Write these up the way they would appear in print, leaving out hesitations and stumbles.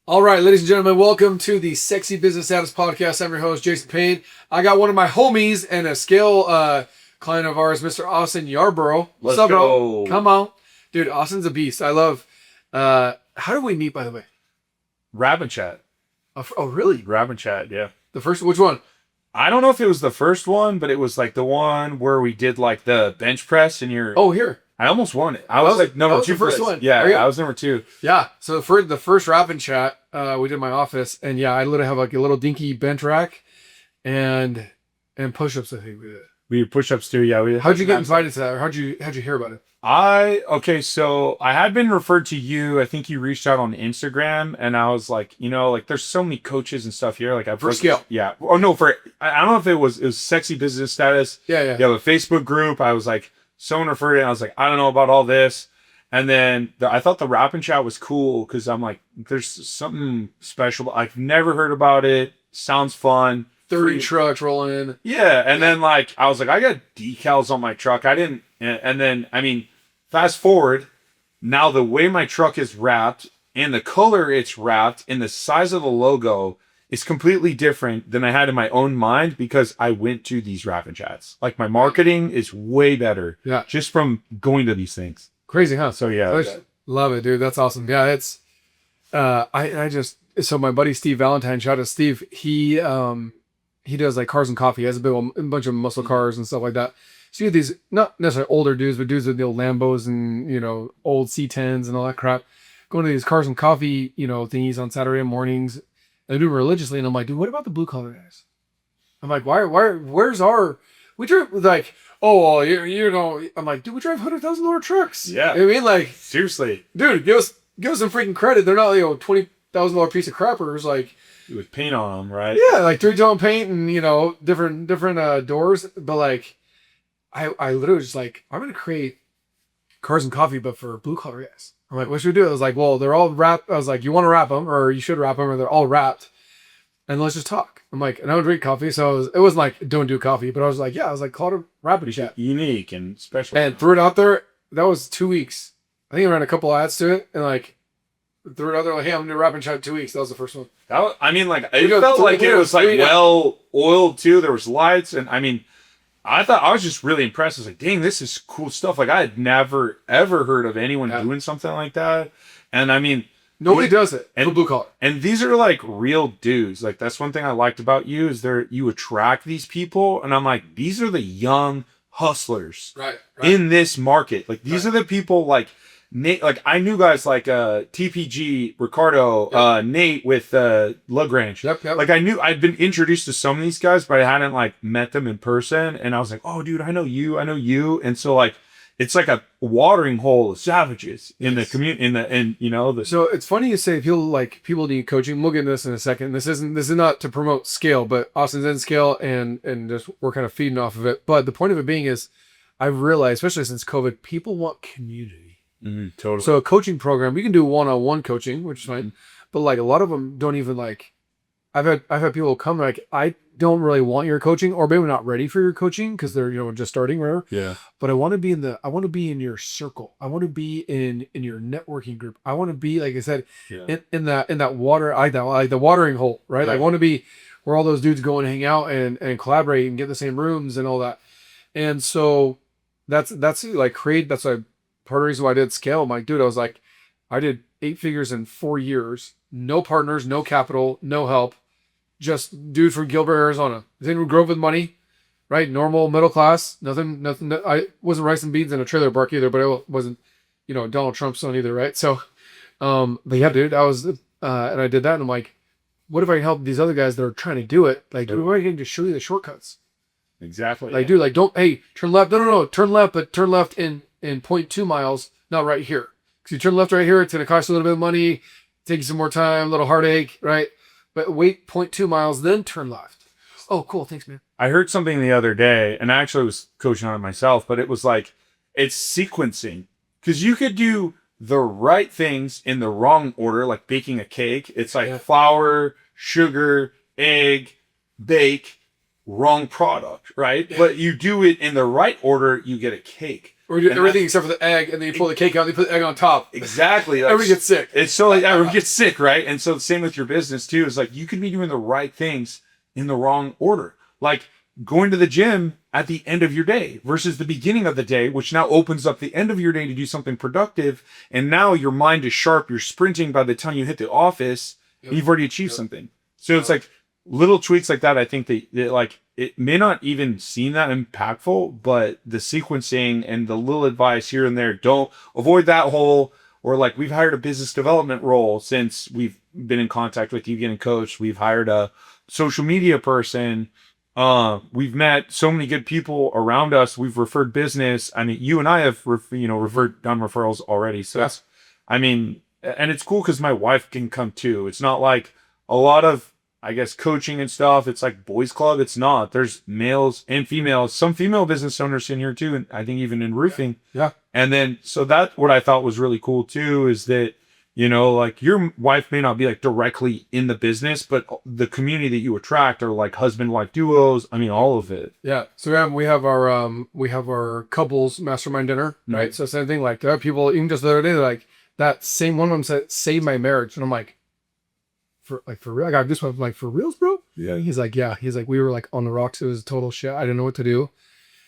All right, ladies and gentlemen, welcome to the Sexy Business Status Podcast. I'm your host, Jason Payne. I got one of my homies and a scale client of ours, Mr. Austin Yarborough. Let's go. Bro? Come on. Dude, Austin's a beast. I love... how did we meet, by the way? Rabbit Chat. Oh, really? Rabbit Chat, yeah. The first... Which one? I don't know if it was the first one, but it was like the one where we did like the bench press and you're... Oh, here. I almost won it. I was like number two. The first one. Yeah, Oh, yeah, I was number 2. Yeah. So for the first Rapid Chat, we did in my office, and yeah, I literally have like a little dinky bench rack, and push-ups. I think we did. We did push-ups too. Yeah, we did. How'd you get invited to that? Or how'd you hear about it? So I had been referred to you. I think you reached out on Instagram, and I was like, like there's so many coaches and stuff here. Like for scale. Yeah. Oh no, I don't know if it was Sexy Business Status. Yeah. You have a Facebook group. I was like, someone referred it, and I was like, I don't know about all this. And then I thought the Rap and Chat was cool because I'm like, there's something special. I've never heard about it. Sounds fun. 30 trucks rolling in. Yeah. And then like, I was like, I got decals on my truck. And then, I mean, fast forward, now the way my truck is wrapped and the color it's wrapped and the size of the logo is completely different than I had in my own mind because I went to these Rapid Chats. Like my marketing is way better. Yeah. Just from going to these things. Crazy, huh? So yeah. Love it, dude. That's awesome. Yeah, it's so my buddy Steve Valentine, shout out to Steve, he does like cars and coffee. He has a bunch of muscle cars and stuff like that. So you have these not necessarily older dudes, but dudes with the old Lambos and old C10s and all that crap. Going to these cars and coffee, thingies on Saturday mornings. I do religiously, and I'm like, dude, what about the blue collar guys? I'm like, where's our? We drive like, oh, well, I'm like, dude, we drive $100,000 trucks. Yeah, I mean, like, seriously, dude, give us some freaking credit. They're not $20,000 piece of crappers like with paint on them, right? Yeah, like 3-tone paint and different doors. But like, I literally was just like, I'm gonna create cars and coffee, but for blue collar guys. I'm like, what should we do? I was like, well, they're all wrapped. I was like, you want to wrap them, or you should wrap them, or they're all wrapped. And let's just talk. I'm like, and I don't drink coffee, so it wasn't like don't do coffee, but I was like, call it a Rapid Chat. Unique and special. And threw it out there. That was 2 weeks. I think I ran a couple ads to it, and like threw it out there like, hey, I'm gonna do Rapid Chat in 2 weeks. That was the first one. It felt like it was like well oiled too. There was lights, and I mean, I was just really impressed. I was like, dang, this is cool stuff. Like I had never ever heard of anyone doing something like that. And I mean, nobody does it. And blue collar. And these are like real dudes. Like that's one thing I liked about you is you attract these people. And I'm like, these are the young hustlers in this market. Like these are the people like Nate. Like I knew guys like TPG, Ricardo, Nate with Lagrange. Yep. Like I'd been introduced to some of these guys, but I hadn't like met them in person. And I was like, oh dude, I know you. And so like, it's like a watering hole of savages in the community. So it's funny you say people need coaching. We'll get into this in a second. This is not to promote scale, but Austin's in scale and just we're kind of feeding off of it. But the point of it being is, I've realized, especially since COVID, people want community. Totally. So a coaching program, you can do one-on-one coaching, which is fine, but like a lot of them don't even like. I've had people come like, I don't really want your coaching, or maybe not ready for your coaching because they're just starting, whatever. Yeah. But I want to be in your circle. I want to be in your networking group. I want to be, like I said, in that water. I like the watering hole, right? I want to be where all those dudes go and hang out and collaborate and get the same rooms and all that. And so that's like that's why part of the reason why I did scale. I'm like, dude, I was like, I did 8 figures in 4 years, no partners, no capital, no help. Just dude from Gilbert, Arizona. Didn't grow up with money, right? Normal middle class. Nothing. I wasn't rice and beans in a trailer park either, but I wasn't, Donald Trump's son either, right? So, but yeah, dude, I was, and I did that, and I'm like, what if I help these other guys that are trying to do it? Like, dude, why can't just show you the shortcuts? Exactly. Like, dude, like, turn left. No, turn left, but turn left in 0.2 miles, not right here. Because you turn left right here, it's going to cost you a little bit of money, take you some more time, a little heartache, right? But wait 0.2 miles, then turn left. Oh, cool. Thanks, man. I heard something the other day, and I actually was coaching on it myself, but it was like, it's sequencing. Because you could do the right things in the wrong order, like baking a cake. It's like flour, sugar, egg, bake, wrong product, right? But you do it in the right order, you get a cake. Or do everything except for the egg, and then you pull the cake out, and you put the egg on top. Exactly. Like, Everybody gets sick. It's so like everyone gets sick, right? And so the same with your business too. Is like you could be doing the right things in the wrong order. Like going to the gym at the end of your day versus the beginning of the day, which now opens up the end of your day to do something productive. And now your mind is sharp. You're sprinting by the time you hit the office. Yep. You've already achieved something. So it's like little tweaks like that. I think that like it may not even seem that impactful, but the sequencing and the little advice here and there, don't avoid that whole, or like we've hired a business development role since we've been in contact with you getting coached. We've hired a social media person. We've met so many good people around us. We've referred business. I mean, you and I have, done referrals already. So that's, I mean, and it's cool because my wife can come too. It's not like a lot of, I guess, coaching and stuff. It's like boys club. It's not. There's males and females. Some female business owners in here too. And I think even in roofing. Yeah. And then, so that's what I thought was really cool too, is that, like your wife may not be like directly in the business, but the community that you attract are like husband-wife duos. I mean, all of it. Yeah. So we have our couples mastermind dinner, right? So same thing. Like there are people, even just the other day, like that same one of them said, "Save my marriage," and I'm like, for real? I got this one. I'm like, for reals, bro? Yeah. He's like, yeah. He's like, we were like on the rocks. It was total shit. I didn't know what to do.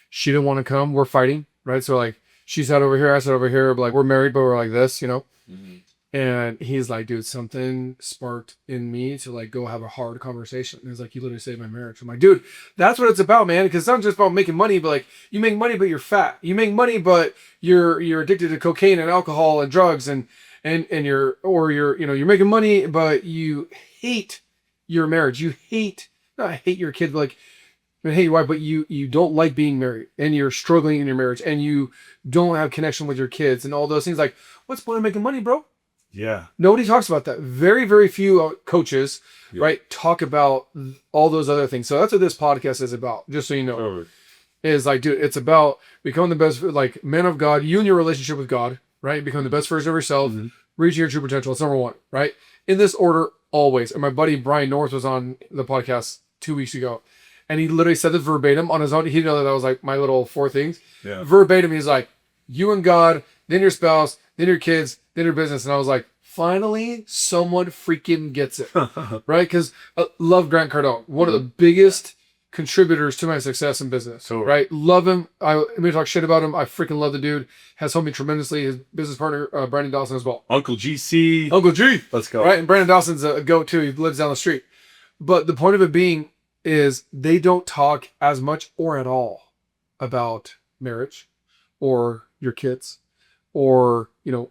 She didn't want to come. We're fighting, right? So like, she sat over here, I sat over here. But like, we're married, but we're like this, Mm-hmm. And he's like, dude, something sparked in me to like go have a hard conversation. And he's like, you literally saved my marriage. I'm like, dude, that's what it's about, man. Because it's not just about making money, but like you make money, but you're fat. You make money, but you're addicted to cocaine and alcohol and drugs and you're making money, but you hate your marriage. You not hate your kid, but like, hate your wife, but you don't like being married and you're struggling in your marriage and you don't have connection with your kids and all those things. Like, what's the point of making money, bro? Yeah. Nobody talks about that. Very, very few coaches, right, talk about all those other things. So that's what this podcast is about, just so you know. Totally. Is like, dude, it's about becoming the best, like, man of God, you and your relationship with God, right? Become the best version of yourself, reaching your true potential. It's number one, right? In this order, always. And my buddy Brian North was on the podcast 2 weeks ago, and he literally said this verbatim on his own. He didn't know that was like my little 4 things. Yeah. Verbatim, he's like, you and God, then your spouse, then your kids, then your business. And I was like, finally, someone freaking gets it, right? Because I love Grant Cardone, one of the biggest contributors to my success in business, right? Love him. I may talk shit about him. I freaking love the dude. Has helped me tremendously. His business partner, Brandon Dawson, as well. Uncle GC. Uncle G. Let's go. Right? And Brandon Dawson's a goat too. He lives down the street. But the point of it being is they don't talk as much or at all about marriage or your kids or,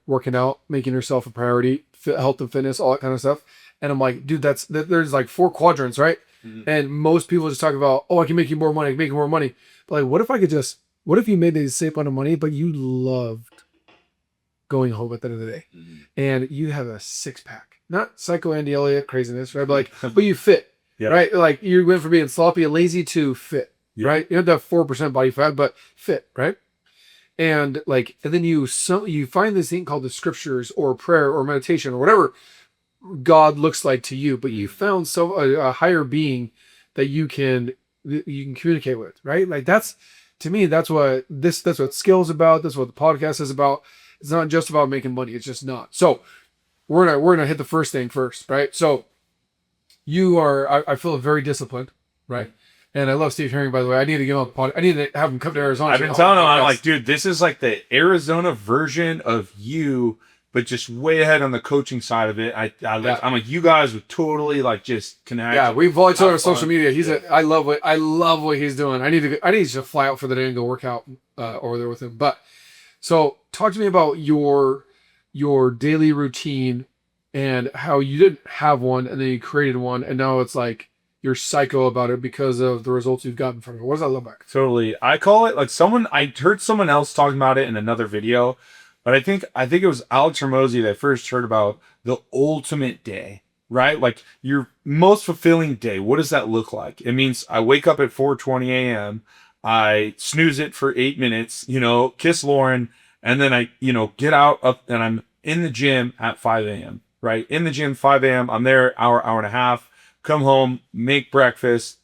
working out, making yourself a priority, health and fitness, all that kind of stuff. And I'm like, dude, there's like 4 quadrants, right? Mm-hmm. And most people just talk about, I can make you more money, make you more money. But like, what if you made the same amount of money, but you loved going home at the end of the day and you have a 6-pack, not psycho Andy Elliott craziness, right? But like, but you fit, right? Like you went from being sloppy and lazy to fit, right? You don't have 4% body fat, but fit, right? And like, and then you find this thing called the scriptures or prayer or meditation or whatever God looks like to you, but you found a higher being that you can communicate with, right? Like to me, that's what skill is about. That's what the podcast is about. It's not just about making money. It's just not. So we're gonna hit the first thing first, right? So you are, I feel very disciplined, right? And I love Steve Herring, by the way. I need to give him a pod. I need to have him come to Arizona. I've been telling him, I'm like, dude, this is like the Arizona version of you, but just way ahead on the coaching side of it. I'm like, you guys would totally like just connect. Yeah, we've all each other on social media. I love what he's doing. I need to fly out for the day and go work out over there with him. But so talk to me about your daily routine and how you didn't have one and then you created one and now it's like you're psycho about it because of the results you've gotten from it. What does that look like? Totally. I call it like I heard someone else talking about it in another video, but I think it was Alex Hormozy that I first heard about the ultimate day, right? Like your most fulfilling day. What does that look like? It means I wake up at 4:20 a.m. I snooze it for 8 minutes, kiss Lauren, and then I, get out up and I'm in the gym at 5 a.m., right? In the gym, 5 a.m. I'm there hour and a half. Come home, make breakfast,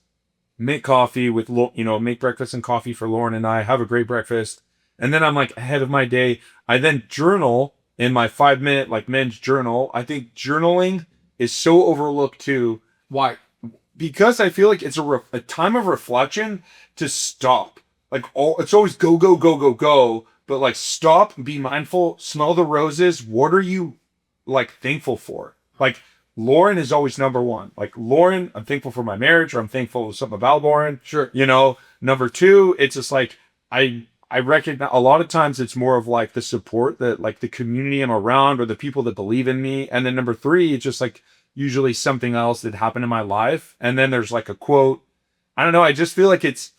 make coffee make breakfast and coffee for Lauren and I, have a great breakfast, And then I'm like ahead of my day. I then journal in my 5 minute like men's journal. I think journaling is so overlooked too. Why? Because I feel like it's a time of reflection to stop. Like it's always go, go, go, go, go. But like stop, be mindful, smell the roses. What are you like thankful for? Like Lauren is always number one. Like Lauren, I'm thankful for my marriage, or I'm thankful for something about Lauren. Sure. You know, number two, it's just like I recognize a lot of times it's more of like the support that like the community I'm around or the people that believe in me. And then number three, it's just like usually something else that happened in my life. And then there's like a quote. I don't know. I just feel like it's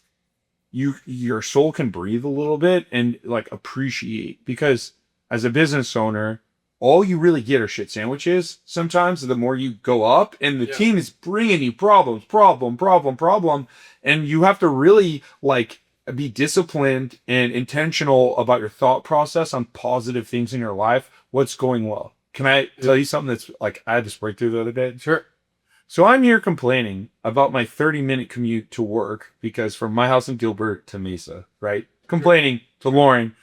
your soul can breathe a little bit and like appreciate, because as a business owner, all you really get are shit sandwiches sometimes. The more you go up and the team is bringing you problem, and you have to really like be disciplined and intentional about your thought process on positive things in your life. What's going well? Can I tell you something that's like, I had this breakthrough the other day? Sure. So I'm here complaining about my 30-minute commute to work, because from my house in Gilbert to Mesa, right? Complaining to Lauren.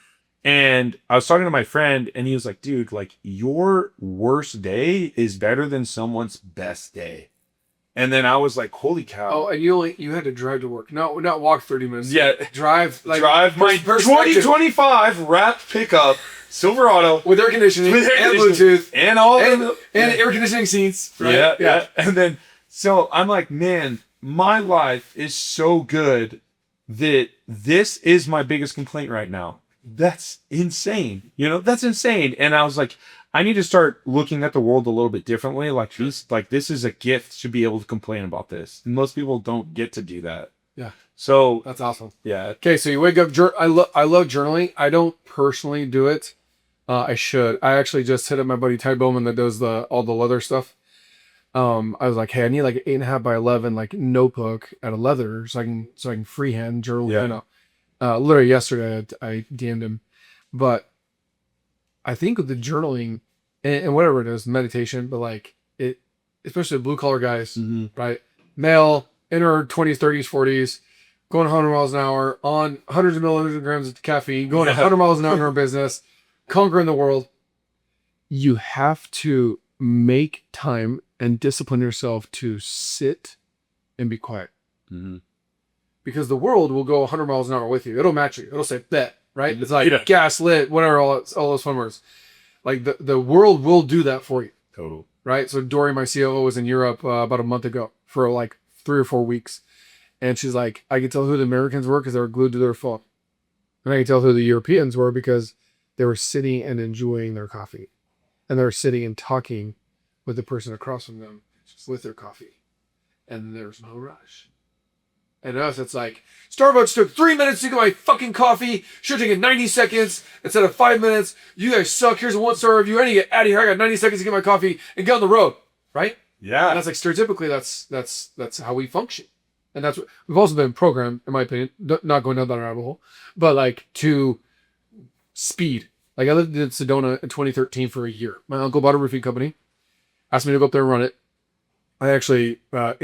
And I was talking to my friend and he was like, dude, like your worst day is better than someone's best day. And then I was like, holy cow. Oh, and you had to drive to work. No, not walk 30 minutes. Yeah. Drive my 2025 wrap pickup Silverado with air conditioning and Bluetooth and all and air conditioning seats. Right? Yeah. And then so I'm like, man, my life is so good that this is my biggest complaint right now. That's insane. You know, that's insane. And I was like, I need to start looking at the world a little bit differently. Like this is a gift to be able to complain about this. And most people don't get to do that. Yeah. So that's awesome. Yeah. Okay. So you wake up. I love journaling. I don't personally do it. I should. I actually just hit up my buddy Ty Bowman that does all the leather stuff. I was like, hey, I need like 8.5 by 11 like notebook out of leather so I can freehand journal. Yeah. You know, literally yesterday I DM'd him, but I think with the journaling and whatever it is, meditation, but like it, especially blue collar guys, right? Male, in our 20s, 30s, 40s, going 100 miles an hour on hundreds of milligrams of caffeine, going 100 miles an hour in our business, conquering the world. You have to make time and discipline yourself to sit and be quiet. Because the world will go 100 miles an hour with you. It'll match you. It'll say bet, right? It's like gas lit, whatever, all those fun words. Like the world will do that for you. Total. Right? So Dory, my COO, was in Europe about a month ago for like 3 or 4 weeks. And she's like, I could tell who the Americans were because they were glued to their phone. And I could tell who the Europeans were because they were sitting and enjoying their coffee. And they were sitting and talking with the person across from them with their coffee. And there's no rush. And us, it's like, Starbucks took 3 minutes to get my fucking coffee. Should have taken 90 seconds instead of 5 minutes. You guys suck. Here's a 1-star review. I need to get out of here. I got 90 seconds to get my coffee and get on the road. Right? Yeah. And that's like stereotypically, that's how we function. And that's what we've also been programmed, in my opinion, not going down that rabbit hole, but like to speed. Like I lived in Sedona in 2013 for a year. My uncle bought a roofing company, asked me to go up there and run it. I actually got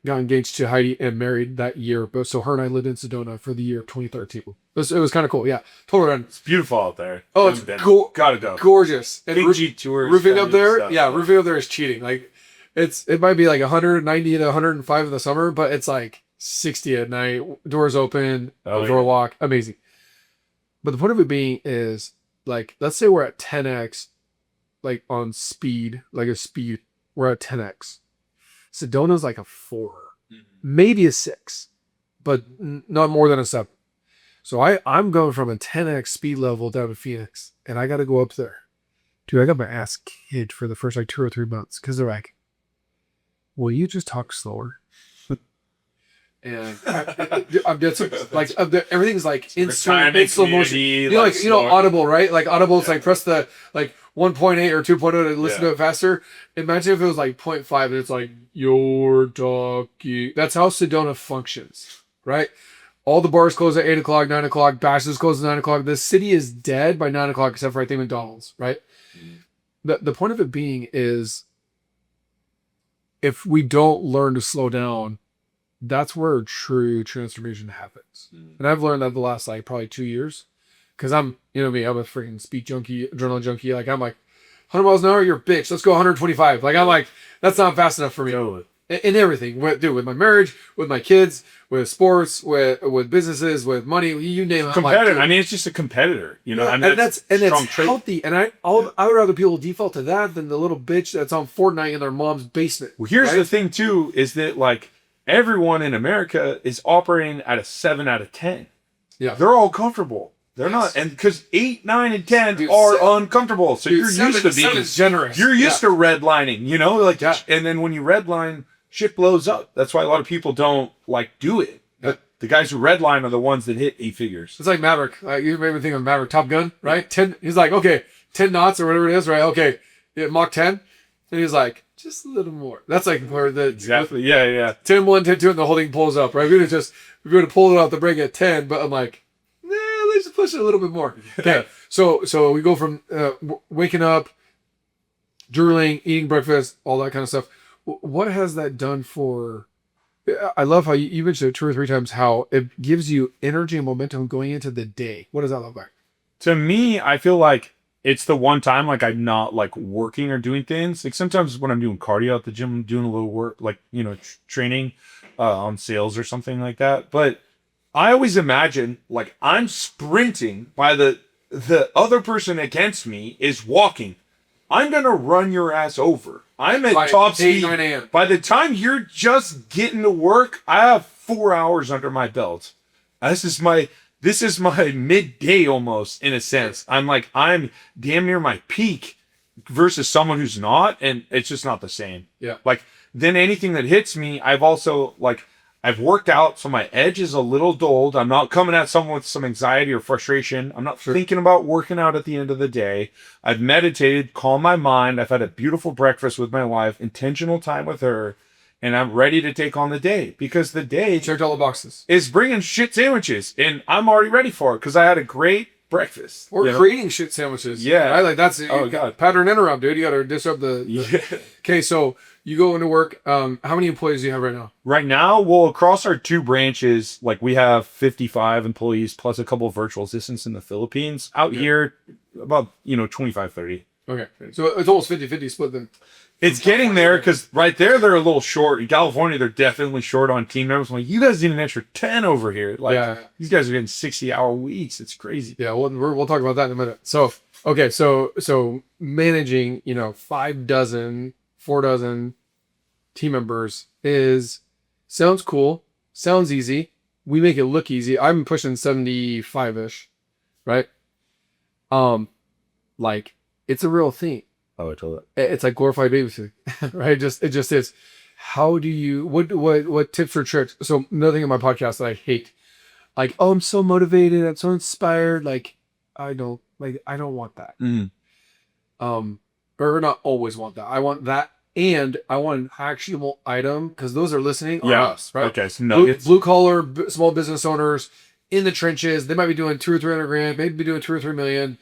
engaged to Heidi and married that year. But so her and I lived in Sedona for the year of 2013. It was kind of cool. Yeah, totally random. It's beautiful out there. Oh, it's gotta go. Gorgeous. And Big G tours. Roofing up there, roofing up there is cheating. Like it might be like 190 to 105 in the summer, but it's like 60 at night. Doors open, door lock, amazing. But the point of it being is like, let's say we're at 10x, like on speed, like a speed, we're at 10x. Sedona's like a 4, maybe a 6, but not more than a 7. So I'm going from a 10x speed level down to Phoenix, and I got to go up there. Dude, I got my ass kicked for the first like 2 or 3 months because they're like, will you just talk slower? And I'm dead serious. Like everything's like in slow motion. You know, Audible, right? Like Audible, it's like press the like 1.8 or 2.0 to listen to it faster. Imagine if it was like 0.5 and it's like you're talking. That's how Sedona functions, right? All the bars close at 8 o'clock, 9 o'clock. Bashes close at 9 o'clock. The city is dead by 9 o'clock, except for I think McDonald's, right? The point of it being is, if we don't learn to slow down, that's where true transformation happens. And I've learned that the last like probably 2 years, Cause I'm, you know me, I'm a freaking speed junkie, adrenaline junkie. Like I'm like 100 miles an hour, you're a bitch. Let's go 125. Like I'm like, that's not fast enough for me. Totally. In everything, with my marriage, with my kids, with sports, with businesses, with money, you name it. Competitor. Like, I mean, it's just a competitor, you know. yeah, I mean, and it's healthy. And I would rather people default to that than the little bitch that's on Fortnite in their mom's basement. Well, here's right? the thing too: is that like everyone in America is operating at a 7 out of 10. Yeah, they're all comfortable. They're not, and because 8, 9, and 10 Dude, are uncomfortable. So dude, you're used to being generous. You're used to redlining, you know, like, and then when you redline, shit blows up. That's why a lot of people don't like do it. But the guys who redline are the ones that hit 8 figures. It's like Maverick. Like, you made me think of Maverick, Top Gun, right? 10. He's like, okay, 10 knots or whatever it is, right? Okay, yeah, Mach 10, and he's like, just a little more. That's like where the exactly, yeah. 10, 1, 10, 2, and the whole thing pulls up, right? We would have pulled it off the brake at 10, but I'm like, nah, let's just push it a little bit more. Okay, so we go from waking up, drooling, eating breakfast, all that kind of stuff. What has that done for? I love how you mentioned it 2 or 3 times how it gives you energy and momentum going into the day. What does that look like? To me, I feel like it's the one time like I'm not like working or doing things. Like sometimes when I'm doing cardio at the gym, I'm doing a little work, like, you know, training on sales or something like that. But I always imagine like I'm sprinting while the other person against me is walking. I'm going to run your ass over. I'm at top speed. 9 a.m. By the time you're just getting to work, I have 4 hours under my belt. This is my midday almost, in a sense. I'm damn near my peak versus someone who's not, and it's just not the same. Yeah. Like, then anything that hits me, I've worked out, so my edge is a little dulled. I'm not coming at someone with some anxiety or frustration. I'm not thinking about working out at the end of the day. I've meditated, calmed my mind. I've had a beautiful breakfast with my wife, intentional time with her, and I'm ready to take on the day, because the day checked all the boxes is bringing shit sandwiches, and I'm already ready for it because I had a great breakfast. Or creating shit sandwiches. Yeah. Right? Like that's God. Pattern interrupt, dude. You got to disrupt the. Yeah. Okay, so you go into work. How many employees do you have right now? Right now, well, across our 2 branches, like we have 55 employees plus a couple of virtual assistants in the Philippines. Out here, about 25, 30. Okay, so it's almost 50-50 split then. It's getting there, because right there they're a little short. In California, they're definitely short on team members. I'm like, you guys need an extra 10 over here. Like, these guys are getting 60-hour weeks. It's crazy. Yeah, we'll talk about that in a minute. So okay, so managing 4 dozen team members sounds cool, sounds easy. We make it look easy. I'm pushing 75-ish, right? Like it's a real thing. Oh, I told that. It's like glorified babysitting, right? It just is. How do you what tips or tricks? So another thing in my podcast that I hate, like, oh, I'm so motivated, I'm so inspired. Like, I don't want that. Or not always want that. I want that, and I want an actionable item, because those are listening are us, right? Okay, so nuggets. Blue collar small business owners in the trenches. They might be doing 200 or 300 grand, maybe doing 2 or 3 million.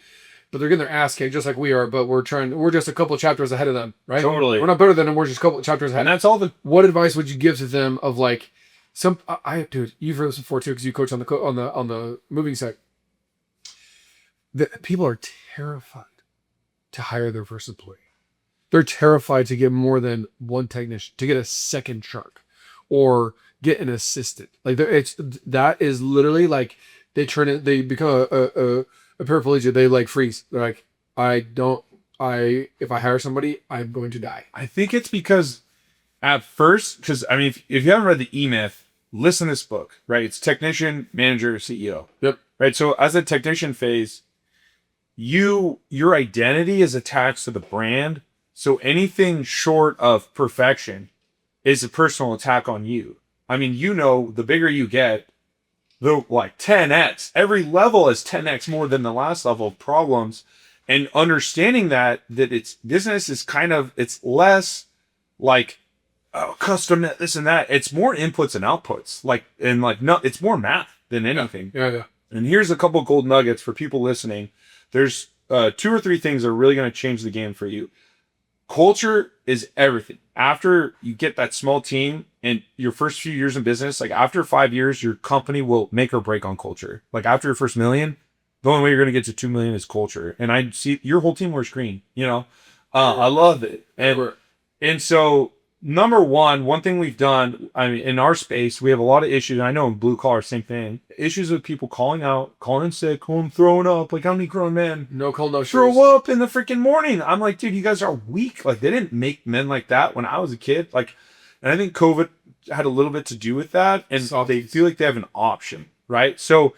But they're getting their ass kicked just like we are, but we're just a couple of chapters ahead of them, right? Totally. We're not better than them, we're just a couple of chapters ahead. And that's all what advice would you give to them of like dude, you've heard this before too, because you coach on the moving side. People are terrified to hire their first employee. They're terrified to get more than one technician, to get a second truck, or get an assistant. Like that is literally like they become a paraplegia. They like freeze. They're like, if I hire somebody, I'm going to die. I think it's because at first, because I mean, if you haven't read the E-Myth, listen to this book, right? It's technician, manager, CEO. Yep. Right. So as a technician phase, your identity is attached to the brand. So anything short of perfection is a personal attack on you. I mean, the bigger you get, the like 10x, every level is 10x more than the last level of problems. And understanding that it's business is it's less like custom this and that. It's more inputs and outputs. It's more math than anything. Yeah. And here's a couple gold nuggets for people listening. There's 2 or 3 things that are really going to change the game for you. Culture is everything. After you get that small team and your first few years in business, like after 5 years, your company will make or break on culture. Like after your first $1 million, The only way you're going to get to 2 million is culture. And I see your whole team wears green, I love it. And so number one thing we've done, I mean, in our space, we have a lot of issues. I know in blue collar, same thing. Issues with people calling out, calling in sick, throwing up. Like, how many grown men no cold, no throw shoes. up in the freaking morning? I'm like, dude, you guys are weak. Like, they didn't make men like that when I was a kid. Like, and I think COVID had a little bit to do with that. And they feel like they have an option, right? So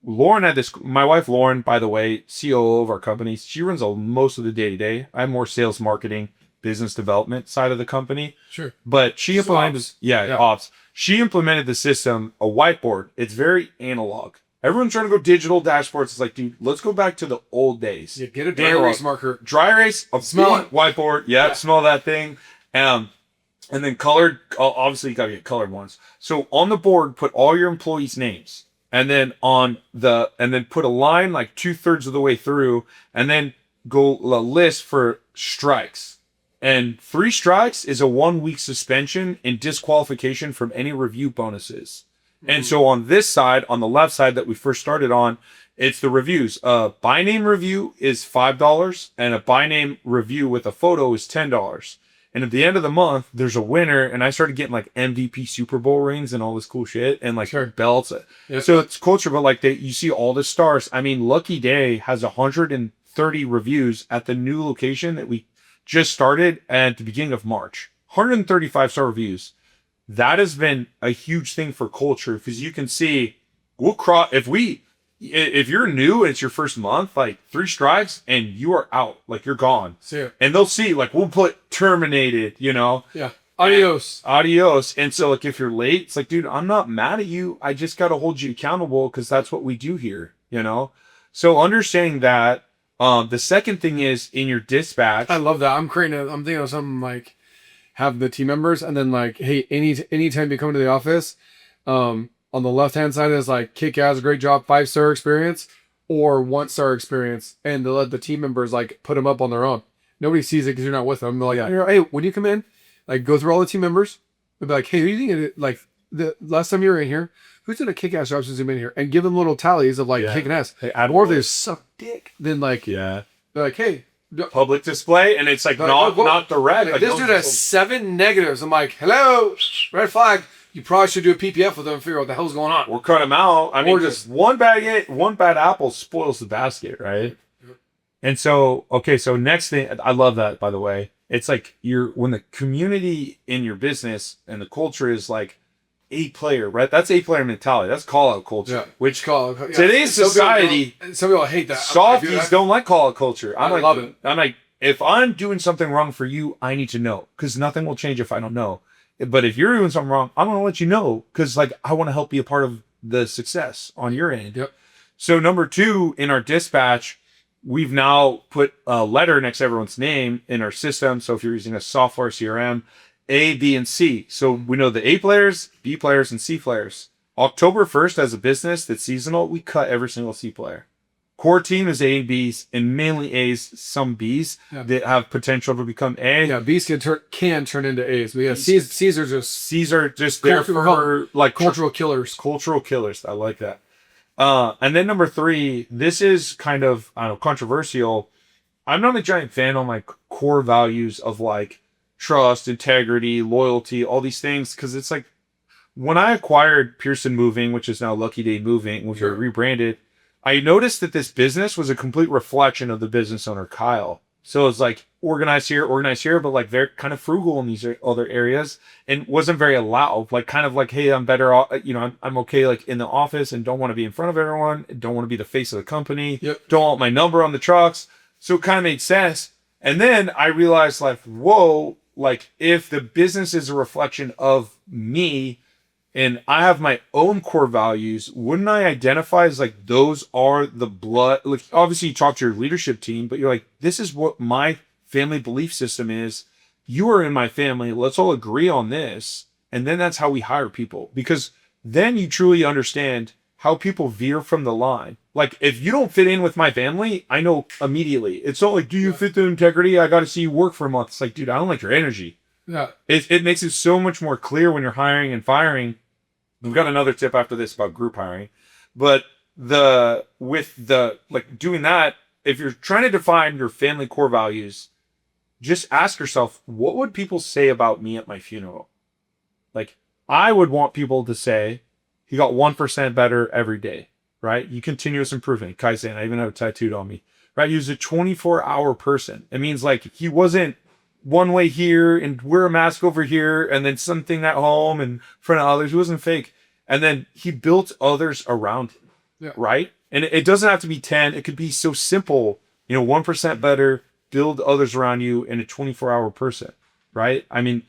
Lauren had this, my wife Lauren, by the way, COO of our company, she runs most of the day-to-day. I have more sales, marketing, business development side of the company. Sure. But she implemented, ops. She implemented the system, a whiteboard. It's very analog. Everyone's trying to go digital dashboards. It's like, dude, let's go back to the old days. Yeah, get a dry erase marker. Dry erase, smell it. Whiteboard. Yeah, smell that thing. And then colored, obviously you gotta get colored ones. So on the board, put all your employees' names. And then put a line like 2/3 of the way through, and then go a list for strikes. And 3 strikes is a 1-week suspension and disqualification from any review bonuses. And so on this side, on the left side that we first started on, it's the reviews. A by name review is $5, and a by name review with a photo is $10. And at the end of the month, there's a winner, and I started getting like MVP Super Bowl rings and all this cool shit, and like belts. Yep. So it's culture, but like you see all the stars. I mean, Lucky Day has 130 reviews at the new location that we just started at the beginning of March. 135 star reviews. That has been a huge thing for culture, because you can see if you're new and it's your first month, like 3 strikes and you are out, like you're gone. And they'll see, like, we'll put terminated, Yeah. Adios. And so, like, if you're late, it's like, dude, I'm not mad at you. I just got to hold you accountable, because that's what we do here, So understanding that. The second thing is in your dispatch. I love that. I'm thinking of something like have the team members, and then like, hey, anytime you come to the office, on the left-hand side is like kick ass, great job, 5-star experience, or 1-star experience, and to let the team members like put them up on their own. Nobody sees it because you're not with them. They're like, hey, when you come in, like go through all the team members. They'll be like, hey, who do you think like the last time you were in here, who's done a kick ass job since you've been here? And give them little tallies of like kicking ass. Hey, or if they suck dick, then like they're like, hey, public display, and it's like not the red. Like, this dude has 7 negatives. I'm like, hello, red flag. You probably should do a PPF with them and figure out what the hell's going on. Or cut them out. I mean, just one bad apple spoils the basket, right? Yep. And so, so next thing, I love that, by the way. It's like when the community in your business and the culture is like A player, right? That's A player mentality. That's call out culture. Yeah. Which today's society, some people hate that. Softies don't like call out culture. I love it. I'm like, if I'm doing something wrong for you, I need to know, because nothing will change if I don't know. But if you're doing something wrong, I'm going to let you know, because like I want to help be a part of the success on your end. Yep. So number 2, in our dispatch, we've now put a letter next to everyone's name in our system. So if you're using a software CRM, A, B, and C. So we know the A players, B players, and C players. October 1st, as a business that's seasonal, we cut every single C player. Core team is A and Bs, and mainly A's, some Bs that have potential to become A. Yeah, Bs can turn into A's. But yeah, C's are just there for like cultural killers. Cultural killers. I like that. And then number 3, this is kind of, I don't know, controversial. I'm not a giant fan on like core values of like trust, integrity, loyalty, all these things, because it's like when I acquired Pearson Moving, which is now Lucky Day Moving, which are rebranded, I noticed that this business was a complete reflection of the business owner, Kyle. So it's like organized here, but like they're kind of frugal in these other areas, and wasn't very loud. Like kind of like, hey, I'm better off, I'm okay like in the office and don't want to be in front of everyone, don't want to be the face of the company, don't want my number on the trucks. So it kind of made sense. And then I realized like, whoa, like if the business is a reflection of me, and I have my own core values, wouldn't I identify as like those are the blood? Like obviously you talk to your leadership team, but you're like, this is what my family belief system is. You are in my family. Let's all agree on this. And then that's how we hire people, because then you truly understand how people veer from the line. Like if you don't fit in with my family, I know immediately. It's not like, do you fit the integrity? I got to see you work for a month. It's like, dude, I don't like your energy. Yeah. It makes it so much more clear when you're hiring and firing. We've got another tip after this about group hiring, but like doing that, if you're trying to define your family core values, just ask yourself, what would people say about me at my funeral? Like, I would want people to say, he got 1% better every day, right? You continuous improvement, Kaizen. I even have it tattooed on me, right? He was a 24-hour person. It means like he wasn't one way here and wear a mask over here and then something at home and in front of others. He wasn't fake. And then he built others around him, right? And it doesn't have to be 10. It could be so simple, 1% better, build others around you in a 24-hour person, right? I mean,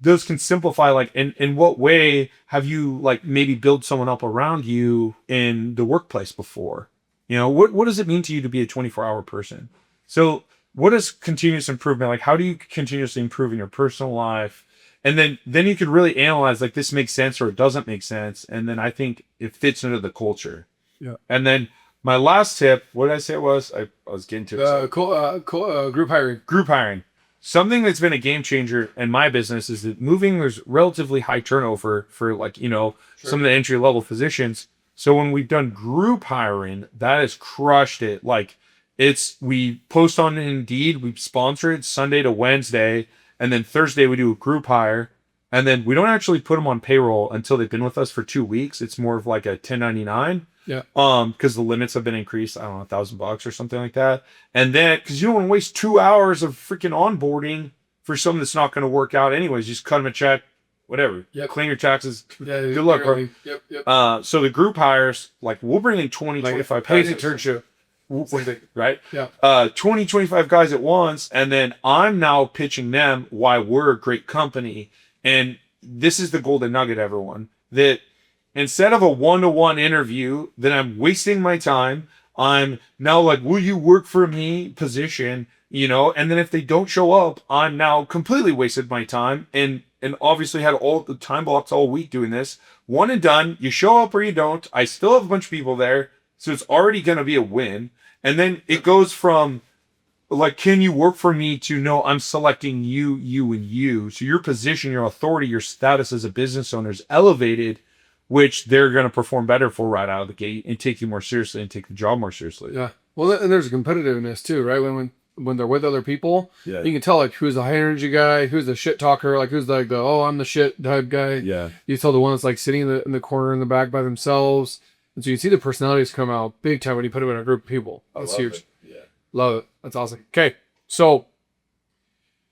those can simplify, like, in what way have you, like, maybe build someone up around you in the workplace before? What does it mean to you to be a 24-hour person? So what is continuous improvement? Like, how do you continuously improve in your personal life? And then you could really analyze, like, this makes sense or it doesn't make sense. And then I think it fits into the culture. Yeah. And then my last tip, what did I say it was? I was getting to it. Group hiring. Group hiring. Something that's been a game changer in my business is that there's relatively high turnover for, like, some of the entry level physicians. So when we've done group hiring, that has crushed it. Like, we post on Indeed, we sponsor it Sunday to Wednesday, and then Thursday we do a group hire. And then we don't actually put them on payroll until they've been with us for 2 weeks. It's more of like a 1099. Yeah. Because the limits have been increased, I don't know, $1,000 or something like that. And then, because you don't want to waste 2 hours of freaking onboarding for something that's not going to work out anyways. Just cut them a check, whatever. Yep. Clean your taxes. Yeah. Good luck, bro. Yep. So the group hires, like, we'll bring in 20, like 25 paid guys. internship. Right? Yeah. 20, 25 guys at once. And then I'm now pitching them why we're a great company. And this is the golden nugget, everyone, that instead of a one-to-one interview, then I'm wasting my time. I'm now like, will you work for me position, and then if they don't show up, I'm now completely wasted my time and obviously had all the time blocks all week doing this. One and done. You show up or you don't. I still have a bunch of people there. So it's already going to be a win. And then it goes from, like, can you work for me to, no, I'm selecting you, and you. So your position, your authority, your status as a business owner is elevated, which they're going to perform better for right out of the gate and take you more seriously and take the job more seriously. Yeah. Well, and there's a competitiveness too, right? When they're with other people, you can tell, like, who's the high energy guy, who's the shit talker, like, who's like the, oh, I'm the shit type guy. Yeah. You tell the one that's like sitting in the corner in the back by themselves. And so you see the personalities come out big time when you put them in a group of people. That's huge. It. Yeah. Love it. That's awesome. Okay. So,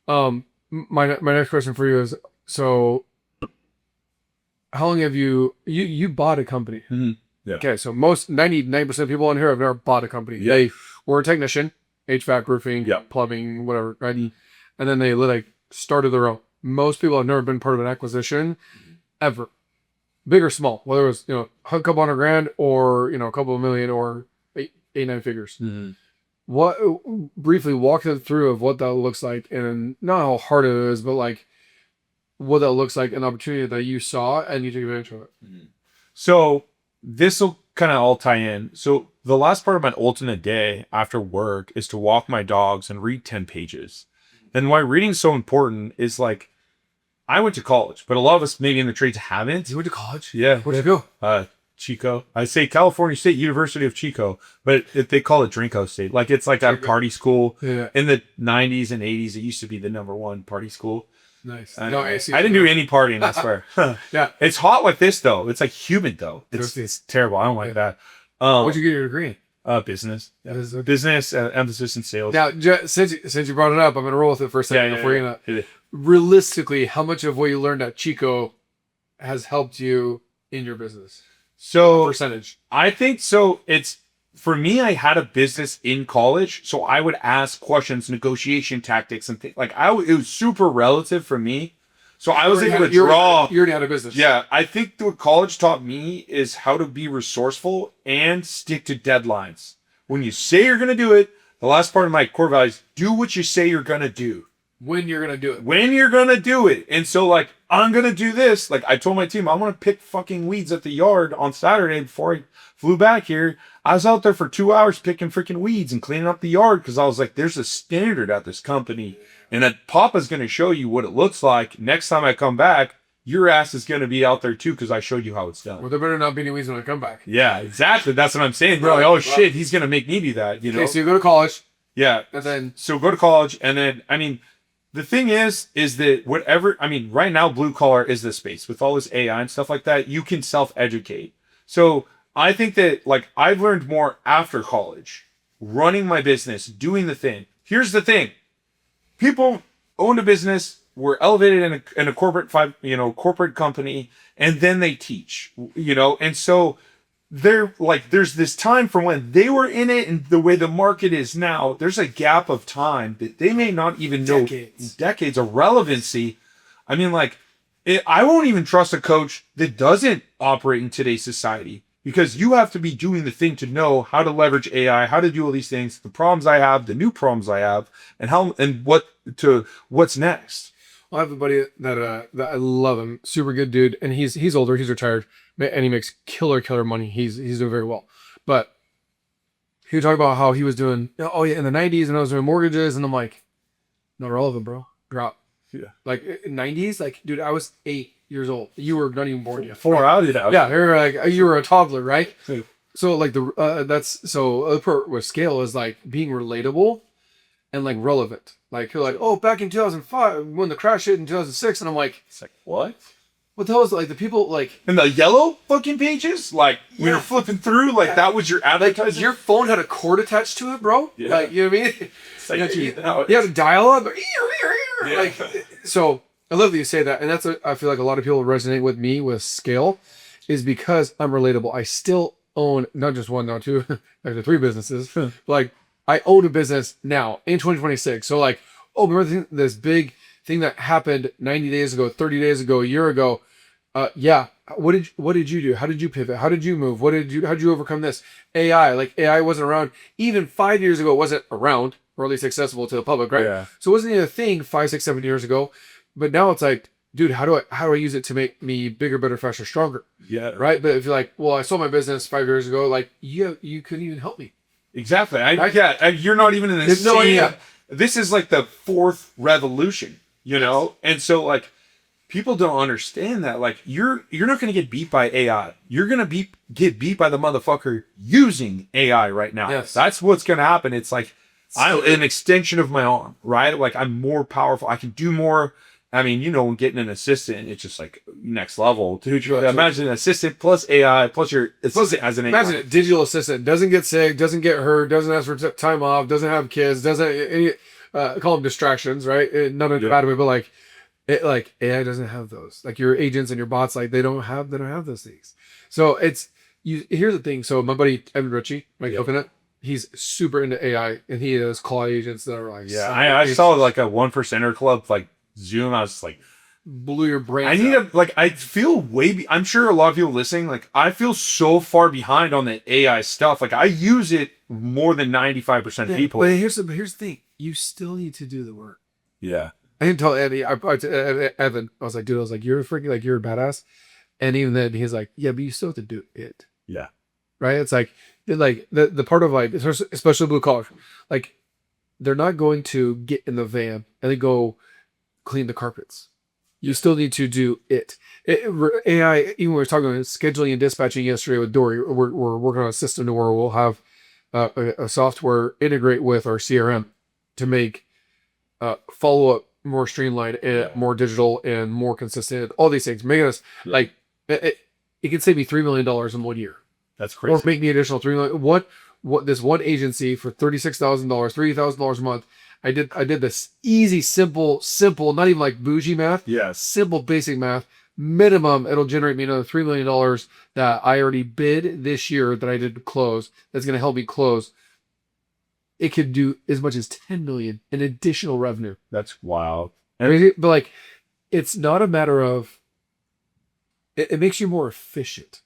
my next question for you is, so how long have you bought a company? Mm-hmm. Yeah. Okay. So 99% of people in here have never bought a company. Yeah. They were a technician, HVAC, roofing, yeah, plumbing, whatever, right? Mm-hmm. And then they like started their own. Most people have never been part of an acquisition ever. Big or small, whether it was, a couple $100,000 or, a couple of million or eight, 9 figures. Mm-hmm. What, briefly walk them through of what that looks like, and not how hard it is, but like what that looks like, an opportunity that you saw and you took advantage of it. Mm-hmm. So this will kind of all tie in. So the last part of my alternate day after work is to walk my dogs and read 10 pages. And why reading's so important is, like, I went to college, but a lot of us maybe in the trades haven't. You went to college? Yeah. Where'd you go? Chico. I say California State University of Chico, but they call it Drinko State. Like, it's like a party school. Yeah. In the 90s and 80s, it used to be the #1 party school. Nice. I didn't do any partying, I swear. Yeah. It's hot like this, though. It's like humid, though. It's terrible. I don't like that. What'd you get your degree in? Business. Yeah. Business. Business, emphasis in sales. Now, since you brought it up, I'm going to roll with it for a second before you realistically, how much of what you learned at Chico has helped you in your business? So percentage. I think so. It's, for me, I had a business in college, so I would ask questions, negotiation tactics, and things like it was super relative for me. So I was able to draw. You already had a business. Yeah, I think what college taught me is how to be resourceful and stick to deadlines. When you say you're going to do it, the last part of my core values: do what you say you're going to do. When you're going to do it. When you're going to do it. And so, like, I'm going to do this. Like, I told my team, I'm going to pick fucking weeds at the yard on Saturday before I flew back here. I was out there for 2 hours picking freaking weeds and cleaning up the yard because I was like, there's a standard at this company. And that Papa's going to show you what it looks like. Next time I come back, your ass is going to be out there too because I showed you how it's done. Well, there better not be any reason when I come back. Yeah, exactly. That's what I'm saying. Bro, like, oh shit, he's going to make me do that, you know? Okay, so you go to college. Yeah. And then... So go to college, and then, I mean, the thing is that whatever, I mean, right now, blue collar is the space. With all this AI and stuff like that, you can self-educate. So I think that, like, I've learned more after college, running my business, doing the thing. Here's the thing. People owned a business, were elevated in a corporate corporate company, and then they teach, you know, and so they're like, there's this time from when they were in it and the way the market is now, there's a gap of time that they may not even know decades of relevancy. I mean, like, I won't even trust a coach that doesn't operate in today's society, because you have to be doing the thing to know how to leverage AI, how to do all these things, the problems I have, the new problems I have, and what's next. Well, I have a buddy that I love him, super good dude, and he's older, he's retired, and he makes killer money. He's doing very well. But he would talk about how he was doing, oh yeah, in the 90s, and I was doing mortgages, and I'm like, not relevant, bro. Drop. Yeah. Like 90s, like, dude, I was 8 years old. You were not even born yet. 4 out of that. Yeah, you were a toddler, right? Yeah. So like the part with scale is like being relatable and like relevant. Like you're like, oh, back in 2005 when the crash hit in 2006, and I'm like, it's like, what? What the hell is it? Like the people like in the yellow fucking pages, like when you're flipping through, like that was your advertising. Like, your phone had a cord attached to it, bro. Yeah. Like, you know what I mean? It's like, you had to dial up. Yeah. Like, so I love that you say that, and that's I feel like a lot of people resonate with me with scale, is because I'm relatable. I still own not just one, not two, actually 3 businesses. Like I own a business now in 2026. So like, oh, remember this big thing that happened 90 days ago, 30 days ago, a year ago? Yeah. What did you do? How did you pivot? How did you move? How did you overcome this? AI, like AI wasn't around even 5 years ago. It wasn't around, or at least accessible to the public, right? Yeah. So it wasn't even a thing 5, 6, 7 years ago. But now it's like, dude, how do I use it to make me bigger, better, faster, stronger? Yeah. Right. But if you're like, well, I sold my business 5 years ago, like you couldn't even help me. Exactly. You're not even in the same. No idea. This is like the 4th revolution, you know? And so like people don't understand that. Like you're not going to get beat by AI. You're going to get beat by the motherfucker using AI right now. Yes. That's what's going to happen. It's like I'm an extension of my arm, right? Like I'm more powerful. I can do more. I mean, you know, when getting an assistant, it's just like next level. Dude, imagine an assistant plus AI plus your assistant as an AI. Imagine it, digital assistant, doesn't get sick, doesn't get hurt, doesn't ask for time off, doesn't have kids, doesn't any call them distractions, right? Not in a bad way, but like AI doesn't have those. Like your agents and your bots, like they don't have those things. So here's the thing. So my buddy Evan Ritchie, my coconut, he's super into AI, and he has call agents that are like, I saw like a 1%er club like Zoom. I was like, blew your brain. I feel I'm sure a lot of people listening, like I feel so far behind on the AI stuff. Like I use it more than 95% of people. But here's the thing. You still need to do the work. Yeah. I didn't tell Eddie, Evan, I was like, dude, you're freaking, like, you're a badass. And even then he's like, yeah, but you still have to do it. Yeah. Right. It's like the part of like, especially blue collar, like they're not going to get in the van and then go clean the carpets. You still need to do it. AI, even when we were talking about scheduling and dispatching yesterday with Dory, we're working on a system to where we'll have a software integrate with our CRM to make follow-up more streamlined and more digital and more consistent. All these things, making us like it can save me $3 million in 1 year. That's crazy. Or make me additional $3 million. What this one agency for $36,000, $30,000 a month. I did this easy, simple, not even like bougie math. Yes. Simple, basic math. Minimum, it'll generate me another $3 million that I already bid this year that I did close. That's going to help me close. It could do as much as 10 million in additional revenue. That's wild. But like, it's not a matter of, it makes you more efficient.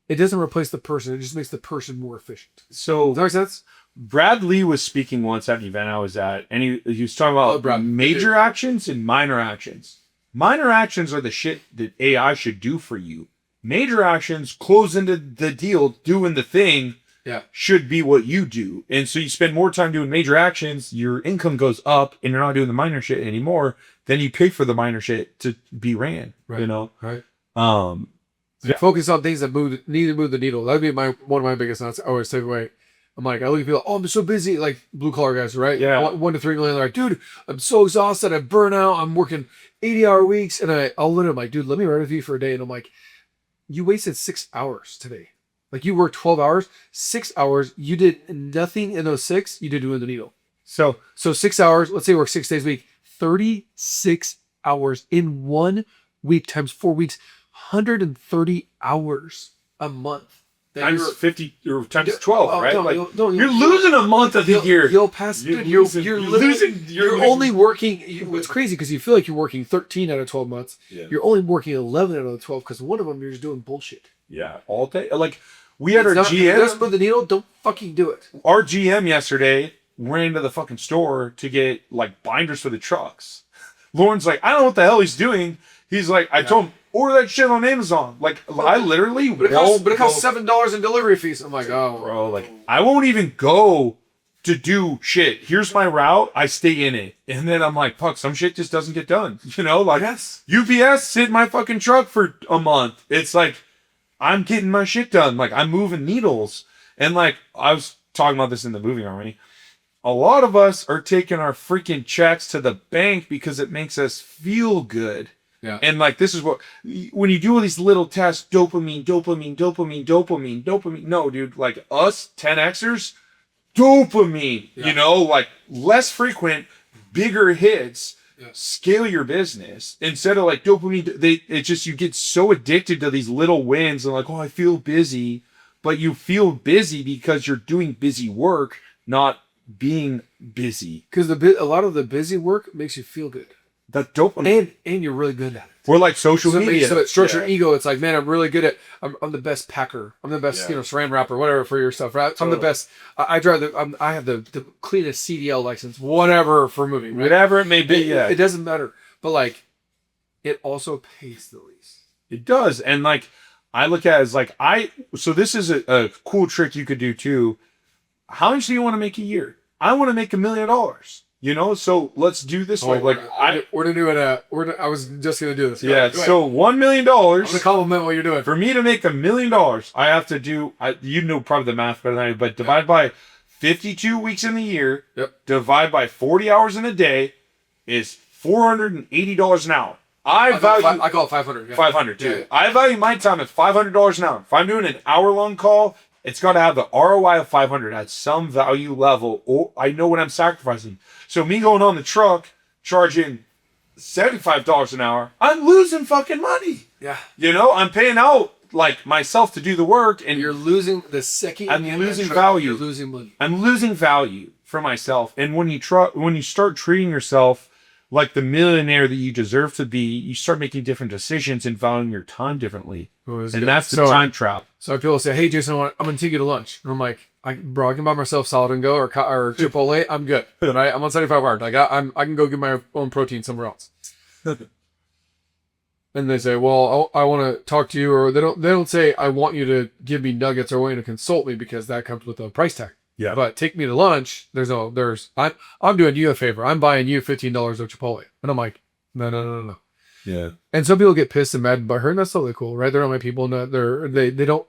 It doesn't replace the person. It just makes the person more efficient. So does that make sense? Brad Lee was speaking once at an event I was at, and he was talking about major actions and minor actions. Minor actions are the shit that AI should do for you. Major actions close into the deal, doing the thing should be what you do. And so you spend more time doing major actions, your income goes up, and you're not doing the minor shit anymore. Then you pay for the minor shit to be ran. Right. You know? Right. Focus on things that need to move the needle. That'd be one of my biggest notes. I always say, wait. I'm like, I look at people, oh, I'm so busy, like blue collar guys, right? Yeah. 1 to 3 million. They're like, dude, I'm so exhausted. I burn out. I'm working 80-hour weeks. And I'll literally, I'm like, dude, let me ride with you for a day. And I'm like, you wasted 6 hours today. Like you worked 12 hours, 6 hours. You did nothing in those 6. You did doing the needle. So 6 hours, let's say you work 6 days a week, 36 hours in 1 week times 4 weeks, 130 hours a month. Times 50 or times 12, right? You're losing a month of the year. You'll pass. You're losing. You're only working. It's crazy because you feel like you're working 13 out of 12 months. Yeah. You're only working 11 out of the 12 because one of them you're just doing bullshit. Yeah, all day. Like we had our GM. If it doesn't move the needle, don't fucking do it. Our GM yesterday ran to the fucking store to get like binders for the trucks. Lauren's like, I don't know what the hell he's doing. He's like, I told him, order that shit on Amazon. Like, I literally but it costs $7 in delivery fees. I'm like, oh, bro, like, I won't even go to do shit. Here's my route. I stay in it. And then I'm like, fuck, some shit just doesn't get done. You know, like, UPS sit in my fucking truck for a month. It's like, I'm getting my shit done. Like, I'm moving needles. And like, I was talking about this in the movie already. A lot of us are taking our freaking checks to the bank because it makes us feel good. Yeah. And like, this is what, when you do all these little tests, dopamine. No, dude, like us 10Xers, dopamine, you know, like less frequent, bigger hits, scale your business instead of like dopamine. It's just, you get so addicted to these little wins and like, oh, I feel busy, but you feel busy because you're doing busy work, not being busy. Because a lot of the busy work makes you feel good. That dopamine, and you're really good at it. We're like social media. So it strokes your ego. It's like, man, I'm really good at. I'm the best packer. I'm the best, saran wrapper, whatever for your stuff. Right? I'm the best. I drive I have the cleanest CDL license, whatever for moving. Right? Whatever it may be. It doesn't matter. But like, it also pays the least. It does, and like, I look at it as like So this is a cool trick you could do too. How much do you want to make a year? I want to make $1 million. You know, so let's do this way. Like we're gonna do it. I was just gonna do this. Yeah. So $1 million. I'm gonna compliment what you're doing. For me to make $1 million, I have to do. You know probably the math better than I do, but divide by 52 weeks in the year. Yep. Divide by 40 hours in a day is $480 an hour. I call it 500. Yeah. 500 too. Yeah. I value my time at $500 an hour. If I'm doing an hour-long call, it's got to have the ROI of 500 at some value level, or I know what I'm sacrificing. So me going on the truck, charging $75 an hour, I'm losing fucking money. Yeah. You know, I'm paying out like myself to do the work, and you're losing the second. I'm losing value. You're losing money. I'm losing value for myself. And when you start treating yourself like the millionaire that you deserve to be, you start making different decisions and valuing your time differently. And that's the time trap. So people say, hey, Jason, I'm going to take you to lunch. And I'm like, bro, I can buy myself Salad and Go or Chipotle. I'm good. Right? I'm on 75 hours. Like, I can go get my own protein somewhere else. And they say, well, I want to talk to you. Or they don't say, I want you to give me nuggets or I want you to consult me, because that comes with a price tag. Yeah. But take me to lunch. I'm doing you a favor. I'm buying you $15 of Chipotle. And I'm like, no. Yeah. And some people get pissed and mad by her, and that's totally cool, right? They're not my people, and they don't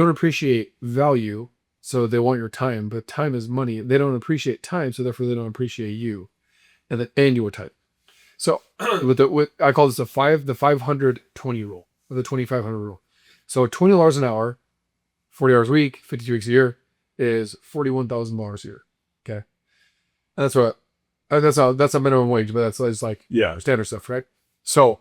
appreciate value, so they want your time, but time is money. They don't appreciate time, so therefore they don't appreciate you, and your time. So I call this the 520 rule, or the 2,500 rule. So $20 an hour, 40 hours a week, 52 weeks a year is $41,000 a year. Okay, and that's a minimum wage, but that's like standard stuff, right? So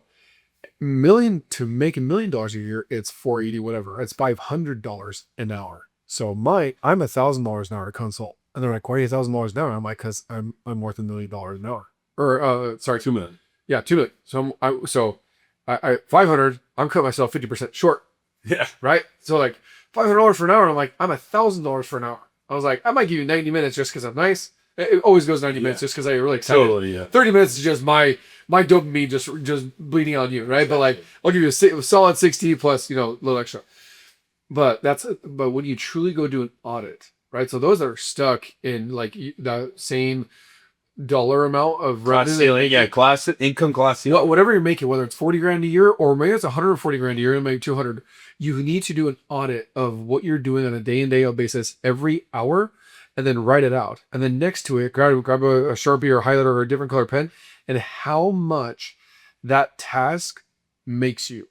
to make $1 million a year, it's $480 whatever. It's $500 an hour. So I'm $1,000 an hour to consult, and they're like, "Why are you $1,000 an hour?" I'm like, "Cause I'm worth $1 million an hour." Or sorry, 2 million. Yeah, 2 million. So I 500. I'm cutting myself 50% short. Yeah. Right. So like $500 for an hour. I'm like, I'm $1,000 for an hour. I was like, I might give you 90 minutes just because I'm nice. It always goes 90 minutes just because I'm really excited. Totally, yeah. 30 minutes is just my dopamine just bleeding on you, right? But like, I'll give you a solid 60 plus, a little extra. but when you truly go do an audit, right? So those that are stuck in like the same dollar amount of Class revenue, ceiling, yeah, income class ceiling. whatever you're making, whether it's 40 grand a year or maybe it's 140 grand a year and make 200, you need to do an audit of what you're doing on a day in day out basis every hour, and then write it out. And then next to it, grab a Sharpie or a highlighter or a different color pen, and how much that task makes you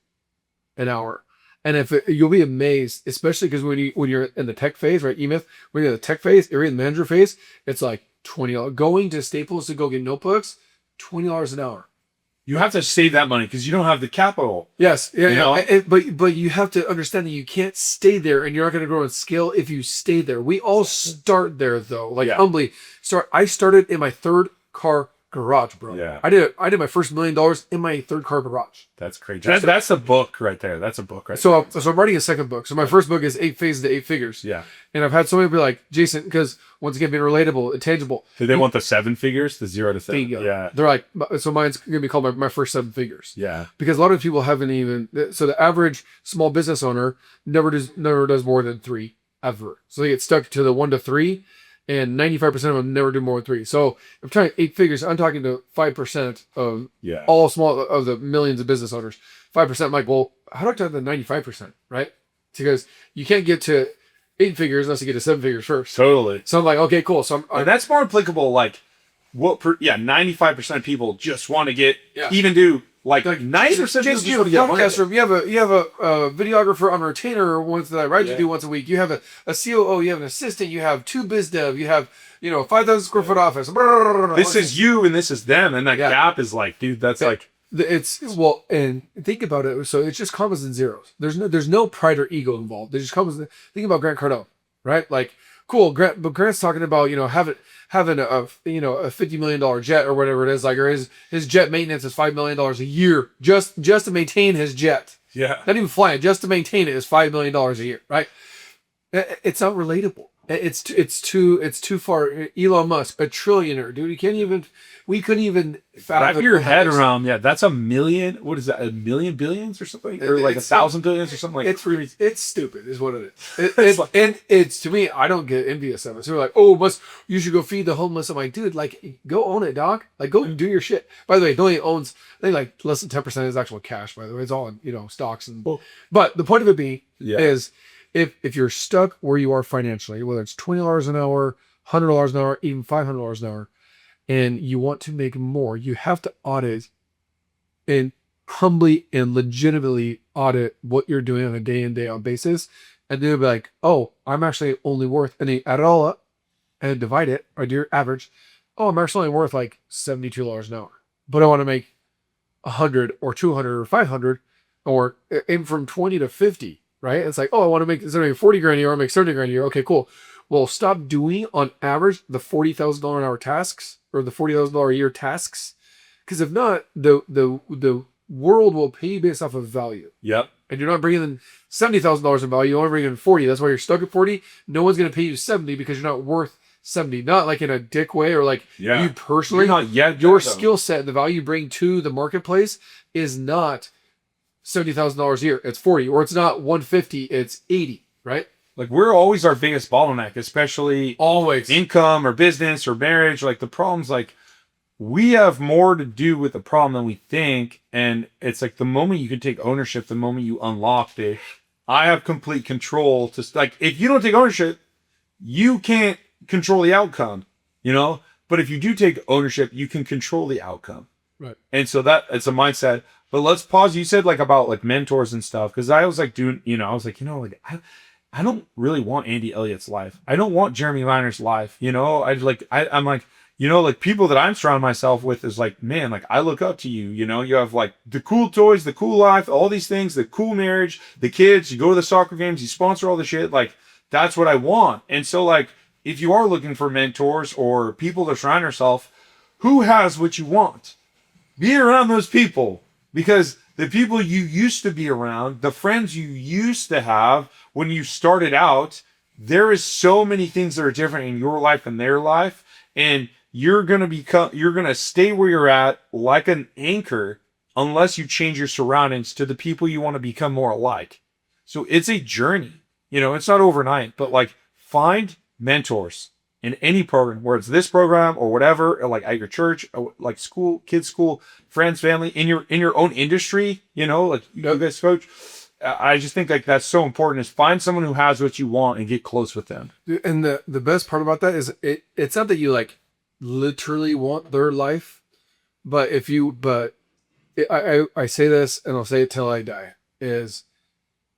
an hour. And you'll be amazed, especially because when you're in the tech phase, right? E-Myth, when you're in the tech phase, you're in the manager phase, it's like $20. Going to Staples to go get notebooks, $20 an hour. You have to save that money because you don't have the capital. Yes, yeah, You know? but you have to understand that you can't stay there, and you're not going to grow in scale if you stay there. We all start there, though. Like humbly, I started in my third car garage, bro. Yeah. I did my first $1 million in my third car garage. That's crazy. That's a book right there. That's a book right there. So I'm writing a second book. So my first book is 8 Phases to 8 Figures. Yeah. And I've had so many be like, Jason, because once again, being relatable, intangible. Do they want the 7 figures? The 0 to 7? Yeah. They're like, so mine's going to be called my first 7 figures. Yeah. Because a lot of people haven't even, so the average small business owner never does more than 3 ever. So they get stuck to the 1 to 3. And 95% of them never do more than 3. So I'm talking 8 figures. I'm talking to 5% of all small of the millions of business owners. 5%. I'm like, well, how do I talk to the 95%? Right? Because you can't get to 8 figures unless you get to 7 figures first. Totally. So I'm like, okay, cool. So and that's more applicable. Like 95% of people just want to get even do like 90%. Jason, you have a podcaster. You have a videographer on retainer once that I write to do once a week. You have a COO. You have an assistant. You have 2 biz dev. You have 5,000 square foot office. This is you and this is them, and that gap is like, dude, that's like and think about it. So it's just commas and zeros. There's no pride or ego involved. There's just commas. Think about Grant Cardone, right? Like, cool, Grant, but Grant's talking about having a $50 million jet or whatever it is, like, or his jet maintenance is $5 million a year just to maintain his jet. Yeah. Not even flying, just to maintain it is $5 million a year, right? It's not relatable. It's too far. Elon Musk, a trillionaire, dude. We couldn't even wrap your head around. Yeah, that's $1 million. What is that? $1 million billions or something, or like 1,000 billions or something? Like it's stupid, is what it is. And it's, to me, I don't get envious of it. So they're like, oh, you should go feed the homeless. I'm like, dude, like, go own it, dog. Like, go and do your shit. By the way, he only owns, I think, like less than 10% is actual cash. By the way, it's all in stocks and. But the point of it being is, if you're stuck where you are financially, whether it's $20 an hour, $100 an hour, even $500 an hour, and you want to make more, you have to audit and humbly and legitimately audit what you're doing on a day in, day out basis. And then be like, oh, I'm actually only worth, and you add it all up and divide it, or do your average. Oh, I'm actually only worth like $72 an hour, but I want to make 100 or 200 or 500, or aim from 20 to 50. Right? It's like, oh, I want to make, instead of making 40 grand a year, I make 30 grand a year. Okay, cool. Well, stop doing on average the $40,000 an hour tasks or the $40,000 a year tasks. Because if not, the world will pay you based off of value. Yep. And you're not bringing in $70,000 in value. You only bring in 40. That's why you're stuck at 40. No one's going to pay you 70 because you're not worth 70. Not like in a dick way or like you personally. You're not yet. Your skill set, the value you bring to the marketplace is not $70,000 a year. It's 40, or it's not 150. It's 80, right? Like, we're always our biggest bottleneck, especially always income or business or marriage. Like, the problem's like, we have more to do with the problem than we think. And it's like, the moment you can take ownership, the moment you unlock it, I have complete control to, like, if you don't take ownership, you can't control the outcome, but if you do take ownership, you can control the outcome. Right. And so it's a mindset. But let's pause. You said like about like mentors and stuff, because I was like doing, I was like, I don't really want Andy Elliott's life. I don't want Jeremy Liner's life. I'm like, like people that I'm surrounding myself with is like, man, like I look up to you. You have like the cool toys, the cool life, all these things, the cool marriage, the kids. You go to the soccer games, you sponsor all the shit. Like, that's what I want. And so like, if you are looking for mentors or people to surround yourself, who has what you want? Be around those people. Because the people you used to be around, the friends you used to have when you started out, there is so many things that are different in your life and their life. And you're going to stay where you're at like an anchor unless you change your surroundings to the people you want to become more alike. So it's a journey. You know, it's not overnight, but like find mentors in any program, where it's this program or whatever, or like at your church, or like school, kids' school, friends, family, in your own industry, you know, like you guys coach. I just think like that's so important, is find someone who has what you want and get close with them. And the best part about that is it's not that you like literally want their life, but I say this and I'll say it till I die, is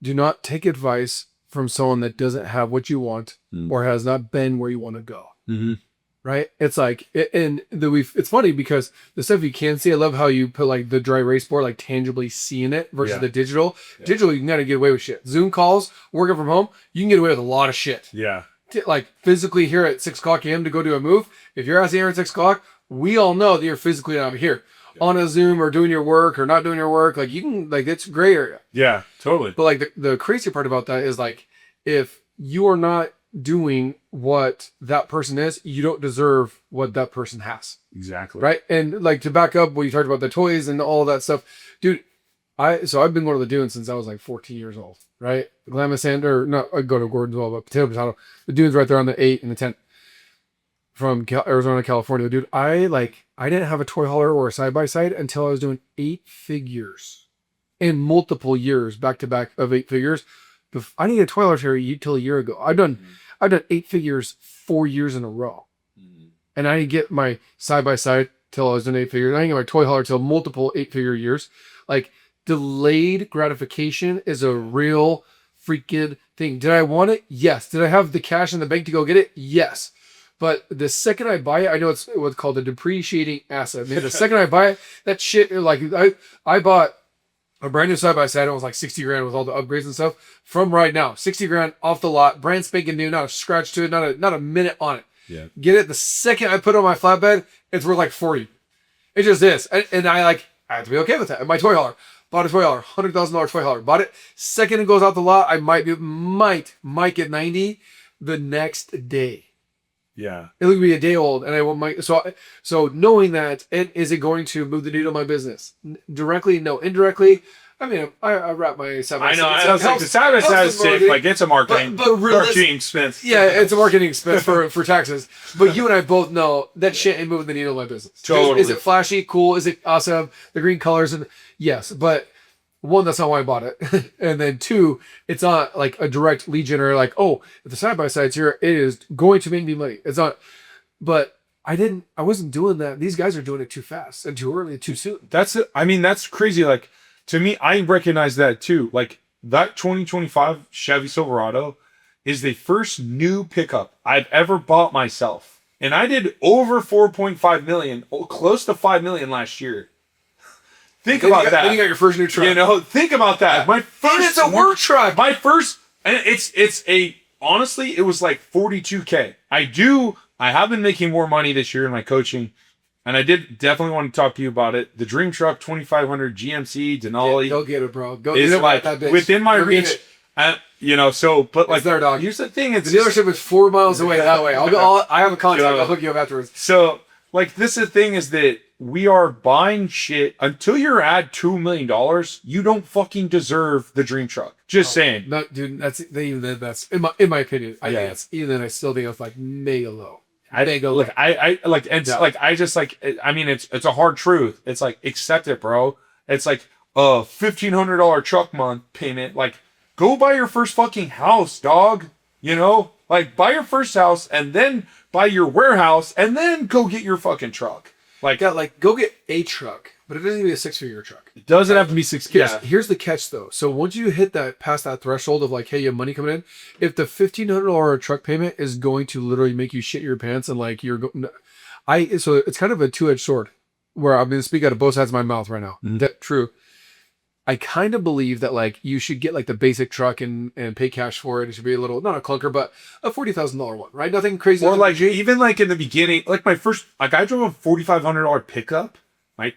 do not take advice from someone that doesn't have what you want or has not been where you want to go. Mm-hmm. Right? It's like, it's funny because the stuff you can see, I love how you put like the dry erase board, like tangibly seeing it versus the digital. Yeah. Digital, you can kind of get away with shit. Zoom calls, working from home, you can get away with a lot of shit. Yeah. Like physically here at 6 o'clock a.m. to go do a move. If you're asking here at 6 o'clock, we all know that you're physically not here. On a Zoom or doing your work or not doing your work. Like you can, like, it's gray area. Yeah, totally. But like the crazy part about that is like, if you are not doing what that person is, you don't deserve what that person has. Exactly. Right. And like, to back up what you talked about, the toys and all that stuff, dude, I've been going to the Dunes since I was like 14 years old. Right. The Glamis and, or not, I go to Gordon's well, but potato. The Dunes right there on the 8 and the 10 from Arizona, California. Dude, I didn't have a toy hauler or a side-by-side until I was doing 8 figures in multiple years, back to back of 8 figures. I didn't get a toy hauler till a year ago. I've done 8 figures 4 years in a row. And I didn't get my side-by-side till I was doing 8 figures. I didn't get my toy hauler till multiple 8-figure years. Like, delayed gratification is a real freaking thing. Did I want it? Yes. Did I have the cash in the bank to go get it? Yes. But the second I buy it, I know it's what's called a depreciating asset. Man, the second I buy it, that shit, like, I bought a brand new side-by-side. It was like 60 grand with all the upgrades and stuff. From right now, 60 grand off the lot, brand spanking new, not a scratch to it, not a minute on it. Yeah. Get it the second I put it on my flatbed, it's worth like 40. It just is. And I have to be okay with that. And my toy hauler, bought a toy hauler, $100,000 toy hauler. Bought it, second it goes out the lot, I might get 90 the next day. Yeah. It'll be a day old, and I want my so knowing that, is it going to move the needle in my business? Directly, no. Indirectly, I mean, I wrap my side by side. I know. I was like, the side by side is safe. Like, it's a marketing expense. Yeah, it's a marketing expense for taxes. But you and I both know that shit ain't moving the needle in my business. Totally. Is it flashy? Cool? Is it awesome? The green colors and yes, but one, that's not why I bought it. And then two, it's not like a direct lead generator, like, oh, if the side-by-side's here, it is going to make me money. It's not, but I wasn't doing that. These guys are doing it too fast and too early and too soon. That's crazy. Like, to me, I recognize that too. Like, that 2025 Chevy Silverado is the first new pickup I've ever bought myself. And I did over 4.5 million, close to 5 million last year. Think about that. Then you got your first new truck. You know, think about that. Yeah. My first, and it's a work truck. My first, and honestly, it was like 42K. I have been making more money this year in my coaching, and I did definitely want to talk to you about it. The Dream Truck 2500 GMC Denali. Go get it, bro. Go get it. Like that bitch. Within my reach. You know, so, but like, it's there, dog. Here's the thing. The dealership is 4 miles away that way. I have a contact. I'll hook you up afterwards. So, like, this is the thing, is that we are buying shit until you're at $2 million. You don't fucking deserve the Dream Truck. Just saying. No, dude, that's in my opinion. I think it's, even then I still think it's like mega low. Look, I mean, it's a hard truth. It's like, accept it, bro. It's like a $1,500 truck month payment. Like, go buy your first fucking house, dog. You know, like, buy your first house and then buy your warehouse and then go get your fucking truck. Like, yeah, like, go get a truck, but it doesn't need to be a 6-figure truck. It doesn't have to be 6 figures. Yeah. Here's the catch, though. So once you hit past that threshold of like, hey, you have money coming in, if the $1,500 truck payment is going to literally make you shit your pants and like so it's kind of a two-edged sword, where I'm going to speak out of both sides of my mouth right now. Mm-hmm. That's true. I kind of believe that like you should get like the basic truck and pay cash for it. It should be a little, not a clunker, but a $40,000 one, right? Nothing crazy. Or like, even like in the beginning, like my first, like I drove a $4,500 pickup. I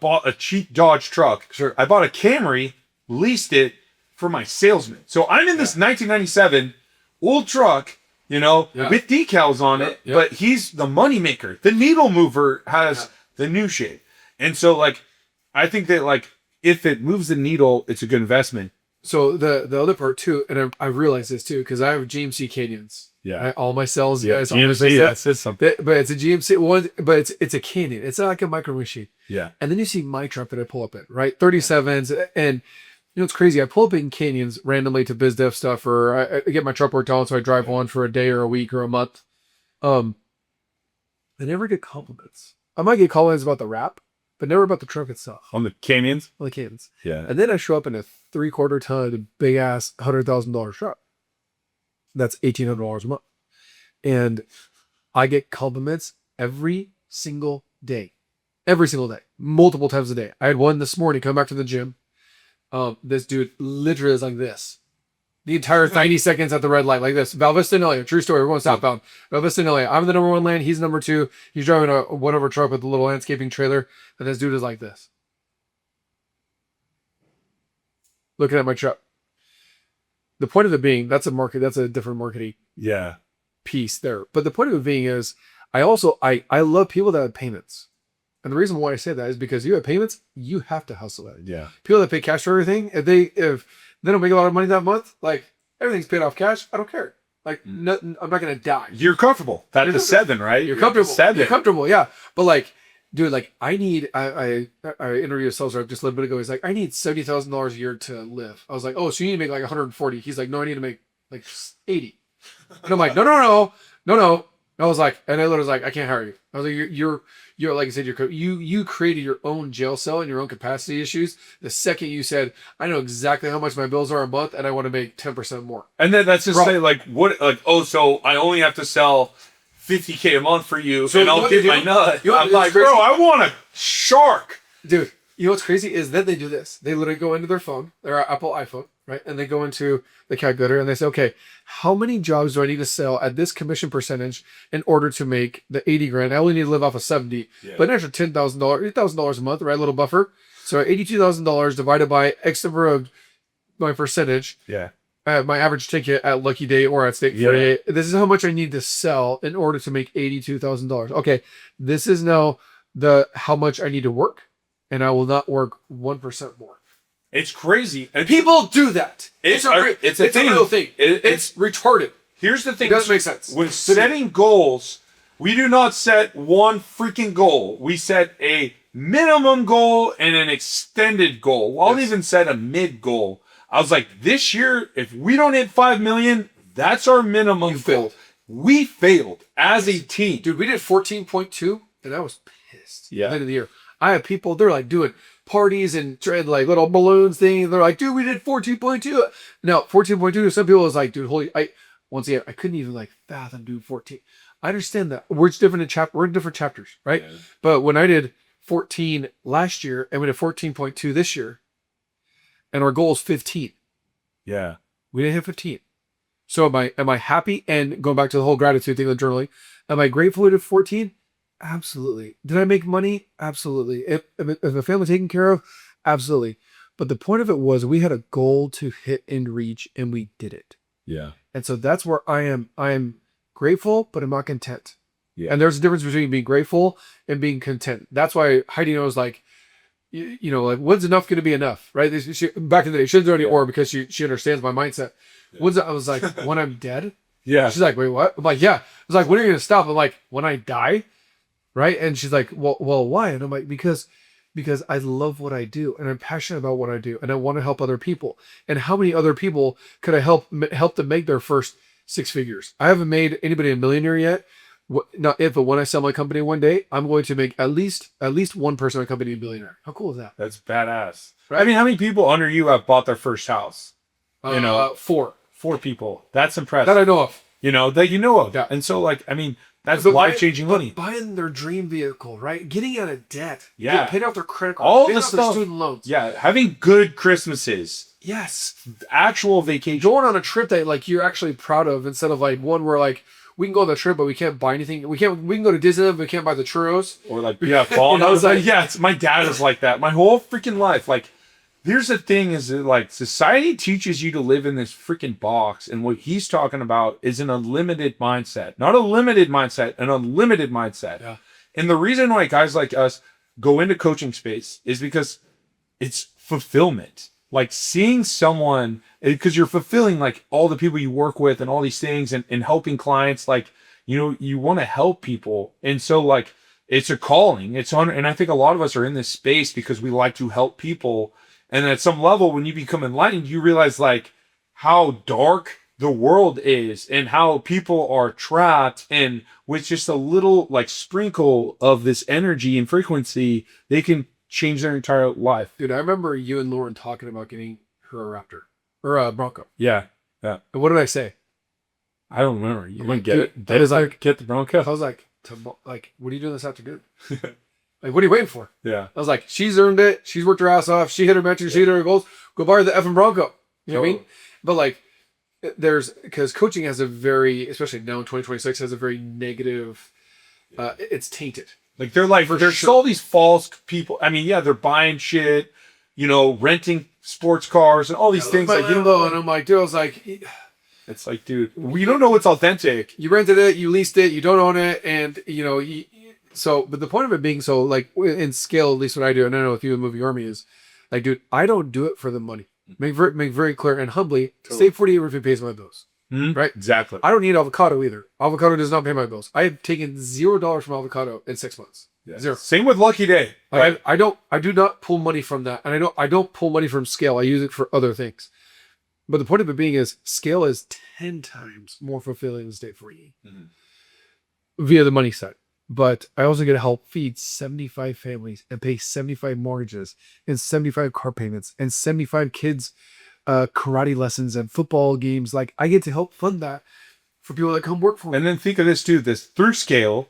bought a cheap Dodge truck. Sure. I bought a Camry, leased it for my salesman. So I'm in this 1997 old truck, with decals on it, but he's the money maker. The needle mover has the new shit. And so like, I think that like, if it moves the needle, it's a good investment. So the other part too, and I realized this too, because I have GMC Canyons. Yeah. Right? All my cells, Yeah. guys. GMC, that's it's something. But it's a GMC one, but it's a Canyon. It's not like a micro machine. Yeah. And then you see my truck that I pull up in, right? 37s. And you know, it's crazy. I pull up in Canyons randomly to biz dev stuff, or I get my truck worked on, so I drive one for a day or a week or a month. I never get compliments. I might get compliments about the wrap, but never about the truck itself. On the Canyons? On the Canyons. Yeah. And then I show up in a 3/4 ton, big ass $100,000 truck. That's $1,800 a month. And I get compliments every single day. Every single day. Multiple times a day. I had one this morning come back to the gym. This dude literally is like this. The entire 90 seconds at the red light, like this. Val Vista in LA, true story. We're going southbound. Val Vista in LA. I'm the number 1 lane. He's number 2. He's driving a whatever truck with a little landscaping trailer. And this dude is like this. Looking at my truck. The point of it being, that's a different marketing piece there. But the point of it being is, I love people that have payments. And the reason why I say that is because you have payments, you have to hustle at it. Yeah. People that pay cash for everything, if they don't make a lot of money that month, like everything's paid off cash, I don't care. Like nothing, I'm not gonna die. You're comfortable. That's the 7, right? You're comfortable. 7. You're comfortable, yeah. But like, dude, like I interviewed a sales rep just a little bit ago. He's like, I need $70,000 a year to live. I was like, oh, so you need to make like 140. He's like, no, I need to make like 80. And I'm like, no. I was like, and I literally was like, I can't hire you. I was like, you're like I said, you created your own jail cell and your own capacity issues. The second you said, I know exactly how much my bills are a month and I want to make 10% more. And then that's just say like, what, like, oh, so I only have to sell $50K a month for you, so and I'll give my nut. I'm like, bro, I want a shark. Dude, you know what's crazy is that they do this. They literally go into their phone, their Apple iPhone, right? And they go into the calculator and they say, okay, how many jobs do I need to sell at this commission percentage in order to make the 80 grand? I only need to live off of 70, but an extra $10,000, $8,000 a month, right? Little buffer. So $82,000 divided by X number of my percentage. Yeah. My average ticket at Lucky Day or at State Friday. This is how much I need to sell in order to make $82,000. Okay, this is now how much I need to work, and I will not work 1% more. It's crazy. And people do that. It's a real thing. It's retarded. Here's the thing. It doesn't make sense. When setting goals, we do not set one freaking goal. We set a minimum goal and an extended goal. I'll even set a mid goal. I was like, this year, if we don't hit 5 million, that's our minimum goal. We failed as a team. Dude, we did 14.2, and I was pissed. Yeah. At the end of the year. I have people, they're like doing parties and like little balloons thing. They're like, dude, we did 14.2. No, 14.2. Some people was like, dude, once again, I couldn't even like fathom doing 14. I understand that. We're different we're in different chapters, right? Yeah. But when I did 14 last year and we did 14.2 this year, and our goal is 15. Yeah. We didn't hit 15. So am I happy? And going back to the whole gratitude thing, the journaling, am I grateful we did 14? Absolutely. Did I make money? Absolutely. If the family taken care of? Absolutely. But the point of it was we had a goal to hit and reach, and we did it. Yeah. And so that's where I am grateful, but I'm not content. Yeah. And there's a difference between being grateful and being content. That's why Heidi knows, like, you know, like, when's enough going to be enough, right? Back in the day, she doesn't know because she understands my mindset. Yeah. I was like, when I'm dead? Yeah. She's like, wait, what? I'm like, yeah. I was like, when are you going to stop? I'm like, when I die, right? And she's like, well, why? And I'm like, because I love what I do, and I'm passionate about what I do, and I want to help other people. And how many other people could I help them make their first 6 figures? I haven't made anybody a millionaire yet. Not if, but when I sell my company one day, I'm going to make at least one person in my company a billionaire. How cool is that? That's badass. Right? I mean, how many people under you have bought their first house? You know, 4 people. That's impressive. That I know of. You know, that you know of. Yeah. And so, like, I mean, that's life-changing money. Buying their dream vehicle, right? Getting out of debt. Yeah. Paying off their credit card. All paying the off stuff. Their student loans. Yeah. Having good Christmases. Yes. Actual vacation. Going on a trip that, like, you're actually proud of, instead of, like, one where, like, we can go on the trip, but we can't buy anything. We can go to Disneyland, but we can't buy the churros. Or, like, yeah, falling. I was like, yeah, my dad is like that. My whole freaking life. Like, here's the thing is that, like, society teaches you to live in this freaking box. And what he's talking about is an unlimited mindset. Not a limited mindset, an unlimited mindset. Yeah. And the reason why guys like us go into coaching space is because it's fulfillment. like seeing someone, because you're fulfilling like all the people you work with and all these things and helping clients, like, you know, you want to help people. And so like, it's a calling. It's on, and I think a lot of us are in this space because we like to help people. And at some level, when you become enlightened, you realize like how dark the world is and how people are trapped. And with just a little like sprinkle of this energy and frequency, they can change their entire life. Dude, I remember you and Lauren talking about getting her a Raptor or a Bronco. Yeah. Yeah. And what did I say? I don't remember. You want to get Dude, it? that is like, Get the Bronco? I was like, what are you doing this afternoon? Like, what are you waiting for? Yeah. I was like, she's earned it. She's worked her ass off. She hit her metrics. She hit her goals. Go buy her the effing Bronco. You know what I mean? But like, because coaching has a very, especially now in 2026, has a very negative, it's tainted. Like there's all these false people. I mean, yeah, they're buying shit, you know, renting sports cars and all these things. Like, you know, and I'm like, dude, I was like, it's like, dude, we don't know what's authentic. You rented it, you leased it, you don't own it, and you know, but the point of it being so, like in scale, at least what I do, and I don't know if you in Movie Army is, like, dude, I don't do it for the money. Make very clear and humbly, State 48 roofing pays my bills. Mm-hmm. Right? Exactly. I don't need avocado either. Avocado does not pay my bills. I have taken $0 from avocado in 6 months. Yeah. Zero. Same with Lucky Day. Right? I do not pull money from that. And I don't pull money from scale. I use it for other things. But the point of it being is scale is 10 times more fulfilling than State 48 via the money side. But I also get to help feed 75 families and pay 75 mortgages and 75 car payments and 75 kids karate lessons and football games. Like, I get to help fund that for people that come work for me. And then think of this too, this through scale,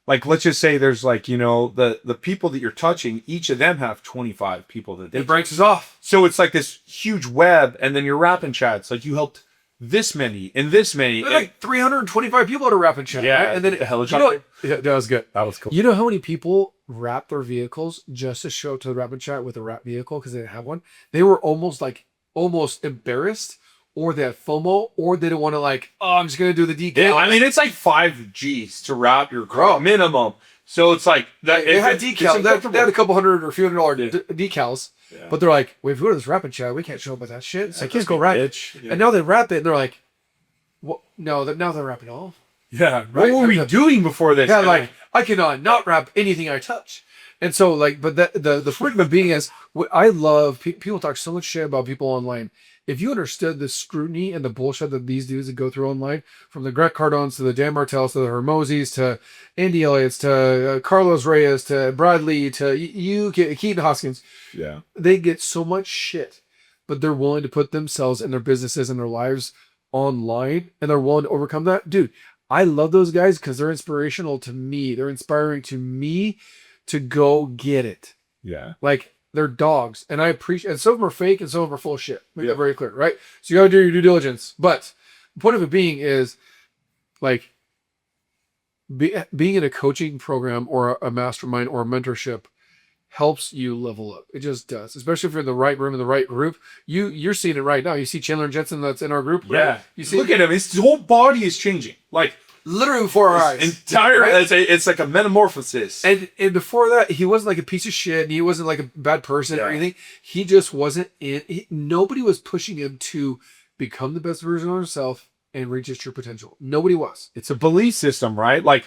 like, let's just say there's like, you know, the people that you're touching, each of them have 25 people that it branches off. So it's like this huge web, and then you're rapping chats. Like, you helped this many and this many. There's like 325 people at a wrapping chat. Yeah. Right? And then the helicopter. Yeah, that was good. That was cool. You know how many people wrap their vehicles just to show up to the wrapping chat with a wrap vehicle because they didn't have one? They were almost embarrassed, or they had FOMO, or they didn't want to, like, oh, I'm just going to do the decal. Yeah, I mean, it's like 5 G's to wrap your car minimum. So it's like that. They had decals. They had a couple hundred or a few $100 decals. Yeah. But they're like, well, if we go to this wrapping chat, we can't show up with that shit. So I can't go wrap it. Yeah. And now they wrap it, and they're like, well, no, now they're wrapping all. Yeah, right. What were we doing before this? Yeah, like, I cannot not wrap anything I touch. And so, like, but the point of it being is, what I love, people talk so much shit about people online. If you understood the scrutiny and the bullshit that these dudes that go through online, from the Greg Cardones to the Dan Martells to the Hermosis to Andy Elliott's to Carlos Reyes to Bradley to Keaton Hoskins, yeah, they get so much shit, but they're willing to put themselves and their businesses and their lives online, and they're willing to overcome that. Dude, I love those guys because they're inspirational to me. They're inspiring to me to go get it. Yeah, like, they're dogs, and I appreciate. And some of them are fake, and some of them are full of shit. Make that very clear, right? So you got to do your due diligence. But the point of it being is, like, being in a coaching program or a mastermind or a mentorship helps you level up. It just does, especially if you're in the right room in the right group. You're seeing it right now. You see Chandler Jensen that's in our group. Right? Yeah, you see. Look at him. His whole body is changing. Like, literally before our eyes. Entire, right? It's like a metamorphosis. And before that, he wasn't like a piece of shit, and he wasn't like a bad person or anything. He just wasn't nobody was pushing him to become the best version of himself and reach his true potential. Nobody was. It's a belief system, right? Like,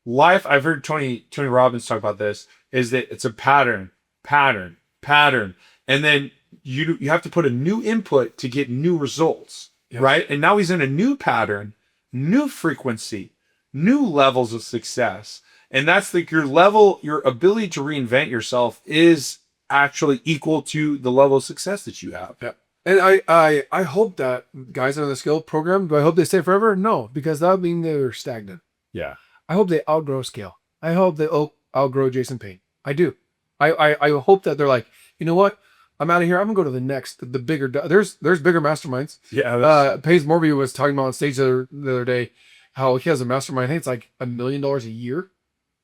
life, I've heard Tony Robbins talk about this, is that it's a pattern. And then you have to put a new input to get new results, right? And now he's in a new pattern, new frequency, new levels of success. And that's like your ability to reinvent yourself is actually equal to the level of success that you have. Yeah. And I hope that guys that are in the skill program, do I hope they stay forever? No, because that would mean they're stagnant. Yeah. I hope they outgrow scale. I hope they outgrow Jason Payne. I do. I hope that they're like, you know what? I'm out of here. I'm gonna go to the next, the bigger. There's bigger masterminds. Yeah. Paige Morby was talking about on stage the other day how he has a mastermind. I think it's like $1 million a year,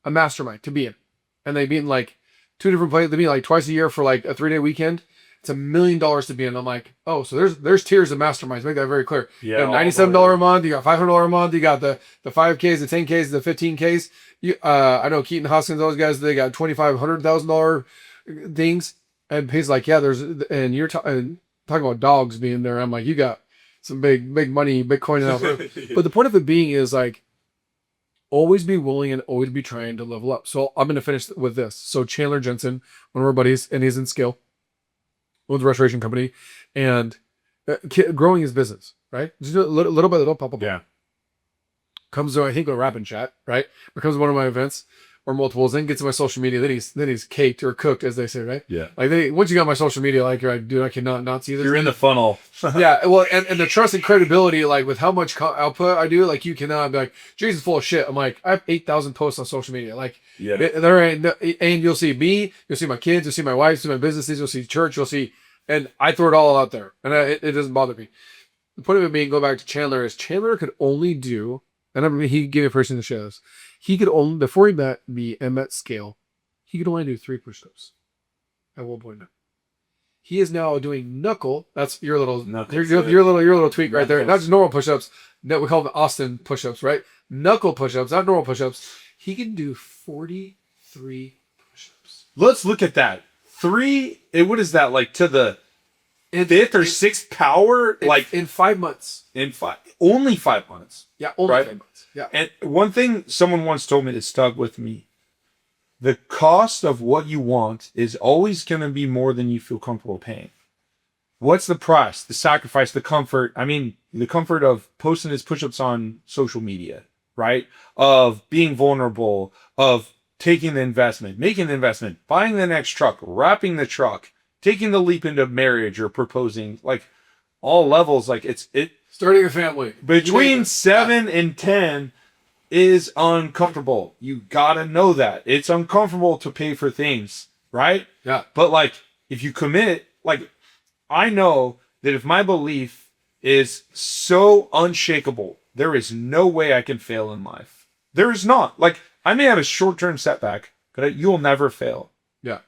a mastermind to be in, and they meet in like 2 different places. They meet like twice a year for like a 3-day weekend. It's $1 million to be in. I'm like, oh, so there's tiers of masterminds. Make that very clear. Yeah. You got $97 a month. You got $500 a month. You got the 5Ks, the 10Ks, the 15Ks. I know Keaton Hoskins, those guys, they got $2,500,000 things. And he's like, yeah, and you're talking about dogs being there. I'm like, you got some big money, Bitcoin. But the point of it being is like, always be willing and always be trying to level up. So I'm going to finish with this. So Chandler Jensen, one of our buddies, and he's in Skill, owns a restoration company, and growing his business, right? Just little by little, pop. Yeah. Comes to, I think, a rap and chat, right? Becomes one of my events or multiples, then gets to my social media, then he's caked or cooked, as they say, right? Yeah. Like once you got my social media, like, you're like, dude, I cannot not see this. You're in the funnel. Yeah, well, and the trust and credibility, like with how much output I do, like you cannot be like, Jason's full of shit. I'm like, I have 8,000 posts on social media. Like, yeah, there ain't, and you'll see me, you'll see my kids, you'll see my wife, you'll see my businesses, you'll see church, you'll see, and I throw it all out there, and it doesn't bother me. The point of it being, go back to Chandler, is Chandler could only do, and I mean, he gave me a person to show this. He could only, before he met me and met Scale, he could only do 3 push-ups at one point. He is now doing knuckle. That's your little your little tweak right there. Not just normal push-ups. No, we call them Austin push-ups, right? Knuckle push-ups, not normal push-ups. He can do 43 push-ups. Let's look at that. 3. What is that, like to the 5th or 6th power? Like in 5 months. Only 5 months. Yeah, only 5 months. Yeah. And one thing someone once told me that stuck with me: the cost of what you want is always going to be more than you feel comfortable paying. What's the price? The sacrifice, the comfort. I mean, the comfort of posting his push-ups on social media, right? Of being vulnerable, of taking the investment, making the investment, buying the next truck, wrapping the truck, taking the leap into marriage or proposing, like all levels, like it starting a family. Between 7 and 10 is uncomfortable. You gotta know that. It's uncomfortable to pay for things, right? Yeah. But like, if you commit, like, I know that if my belief is so unshakable, there is no way I can fail in life. There is not. Like, I may have a short-term setback, but you'll never fail. Yeah.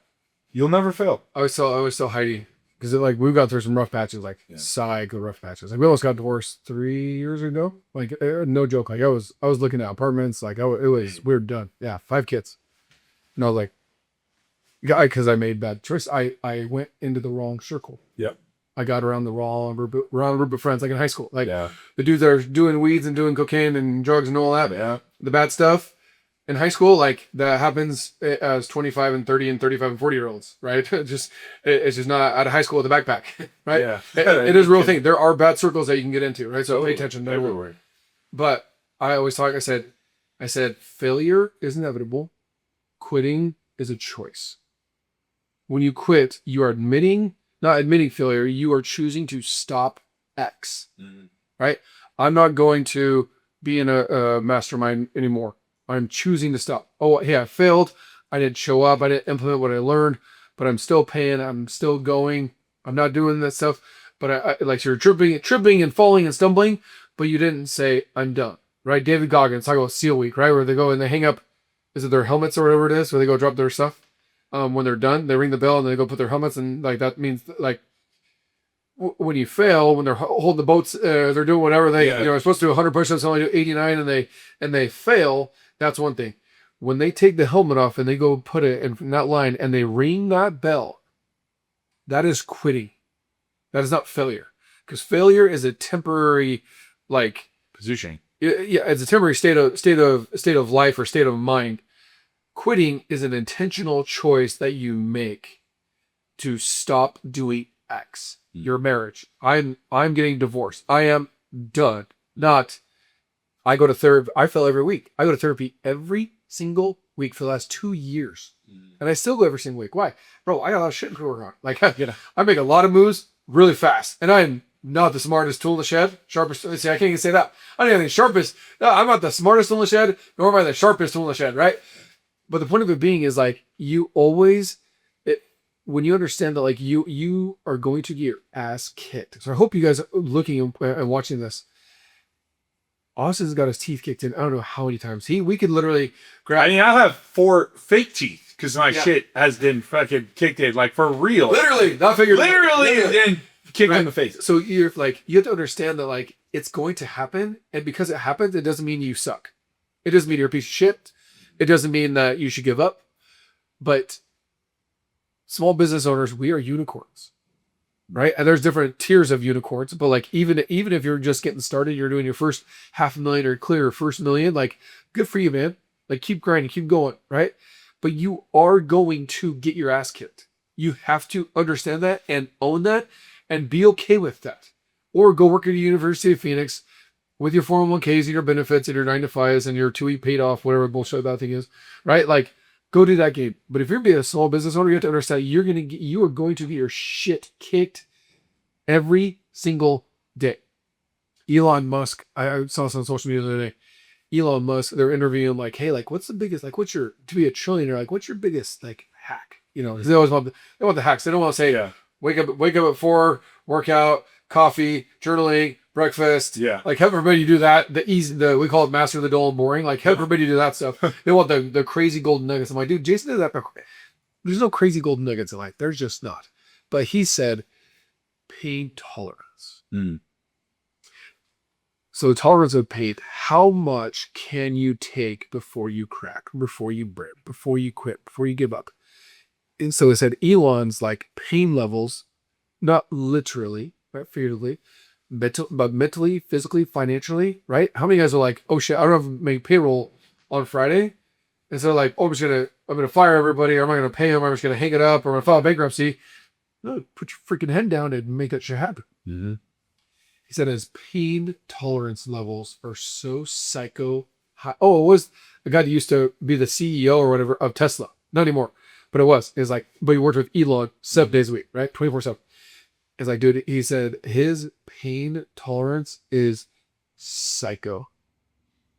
You'll never fail. I always tell Heidi, because like we've gone through some rough patches, like psycho rough patches. Like we almost got divorced 3 years ago. Like no joke. Like I was looking at apartments. Like we were done. Yeah, 5 kids. And I was like, because I made bad choice. I went into the wrong circle. Yep. I got around the wrong group of friends, like in high school. Like the dudes that are doing weeds and doing cocaine and drugs and all that. Yeah. The bad stuff. In high school, like that happens as 25 and 30 and 35 and 40-year-olds, right? It's just not out of high school with a backpack, right? Yeah. It is a real thing. There are bad circles that you can get into, right? So pay attention. Everywhere. But I always talk, I said, failure is inevitable. Quitting is a choice. When you quit, you are not admitting failure. You are choosing to stop X, right? I'm not going to be in a mastermind anymore. I'm choosing to stop. Oh, hey, I failed. I didn't show up. I didn't implement what I learned, but I'm still paying. I'm still going. I'm not doing that stuff. But I like you're tripping and falling and stumbling, but you didn't say, I'm done, right? David Goggins, talk about SEAL Week, right? Where they go and they hang up, is it their helmets or whatever it is, where they go drop their stuff? When they're done, they ring the bell and they go put their helmets, and like that means like when you fail, when they're holding the boats, they're doing whatever they're supposed to do 100 push-ups, only do 89, and they fail. That's one thing. When they take the helmet off and they go put it in that line and they ring that bell, that is quitting. That is not failure, because failure is a temporary, like positioning. Yeah, it's a temporary state of life or state of mind. Quitting is an intentional choice that you make to stop doing X. Your marriage. I'm getting divorced. I am done. Not. I go to therapy. I fail every week. I go to therapy every single week for the last 2 years. And I still go every single week. Why? Bro, I got a lot of shit to work on. Like, I make a lot of moves really fast. And I'm not the smartest tool in the shed. Sharpest. See, I can't even say that. I don't even think sharpest. No, I'm not the smartest tool in the shed, nor am I the sharpest tool in the shed, right? But the point of it being is like, you always, when you understand that like you are going to get your ass kicked. So I hope you guys are looking and watching this. Austin's got his teeth kicked in. I don't know how many times. We could literally grab. I mean, I have 4 fake teeth because my shit has been fucking kicked in, like for real. Literally, not figuratively. Literally, and kicked in the face. So you're like, you have to understand that like it's going to happen, and because it happens, it doesn't mean you suck. It doesn't mean you're a piece of shit. It doesn't mean that you should give up. But small business owners, we are unicorns, right? And there's different tiers of unicorns, but like even if you're just getting started, you're doing your first $500,000 or clear your first million, like good for you, man. Like keep grinding, keep going, right? But you are going to get your ass kicked. You have to understand that and own that and be okay with that. Or go work at the University of Phoenix with your 401ks and your benefits and your 9 to 5s and your 2-week paid off, whatever bullshit that thing is, right? Like go do that game. But if you're being a small business owner, you have to understand you are going to get your shit kicked every single day. Elon Musk, I saw this on social media the other day. Elon Musk, they're interviewing like, hey, like what's the biggest, like what's your, to be a trillionaire, like what's your biggest like hack? You know, 'cause they always want the hacks. They don't want to say, wake up at 4, workout, coffee, journaling, breakfast. Yeah. Like have everybody do that. We call it master the dull and boring. Like have everybody do that stuff. They want the crazy golden nuggets. I'm like, dude, Jason did that. There's no crazy golden nuggets in life. There's just not. But he said pain tolerance. So tolerance of pain, how much can you take before you crack, before you break, before you quit, before you give up? And so it said Elon's like pain levels, not literally, right, figuratively, but mentally, physically, financially, right? How many guys are like, oh shit, I don't have to make payroll on Friday? And so like, oh, I'm gonna fire everybody, or am I gonna pay them, or I'm just gonna hang it up, or I'm gonna file bankruptcy? No, put your freaking head down and make that shit happen. Mm-hmm. He said his pain tolerance levels are so psycho high. Oh, it was a guy that used to be the CEO or whatever of Tesla. Not anymore, but it was. It's like, but he worked with Elon 7 days a week, right? 24/7. It's like, dude, he said his pain tolerance is psycho.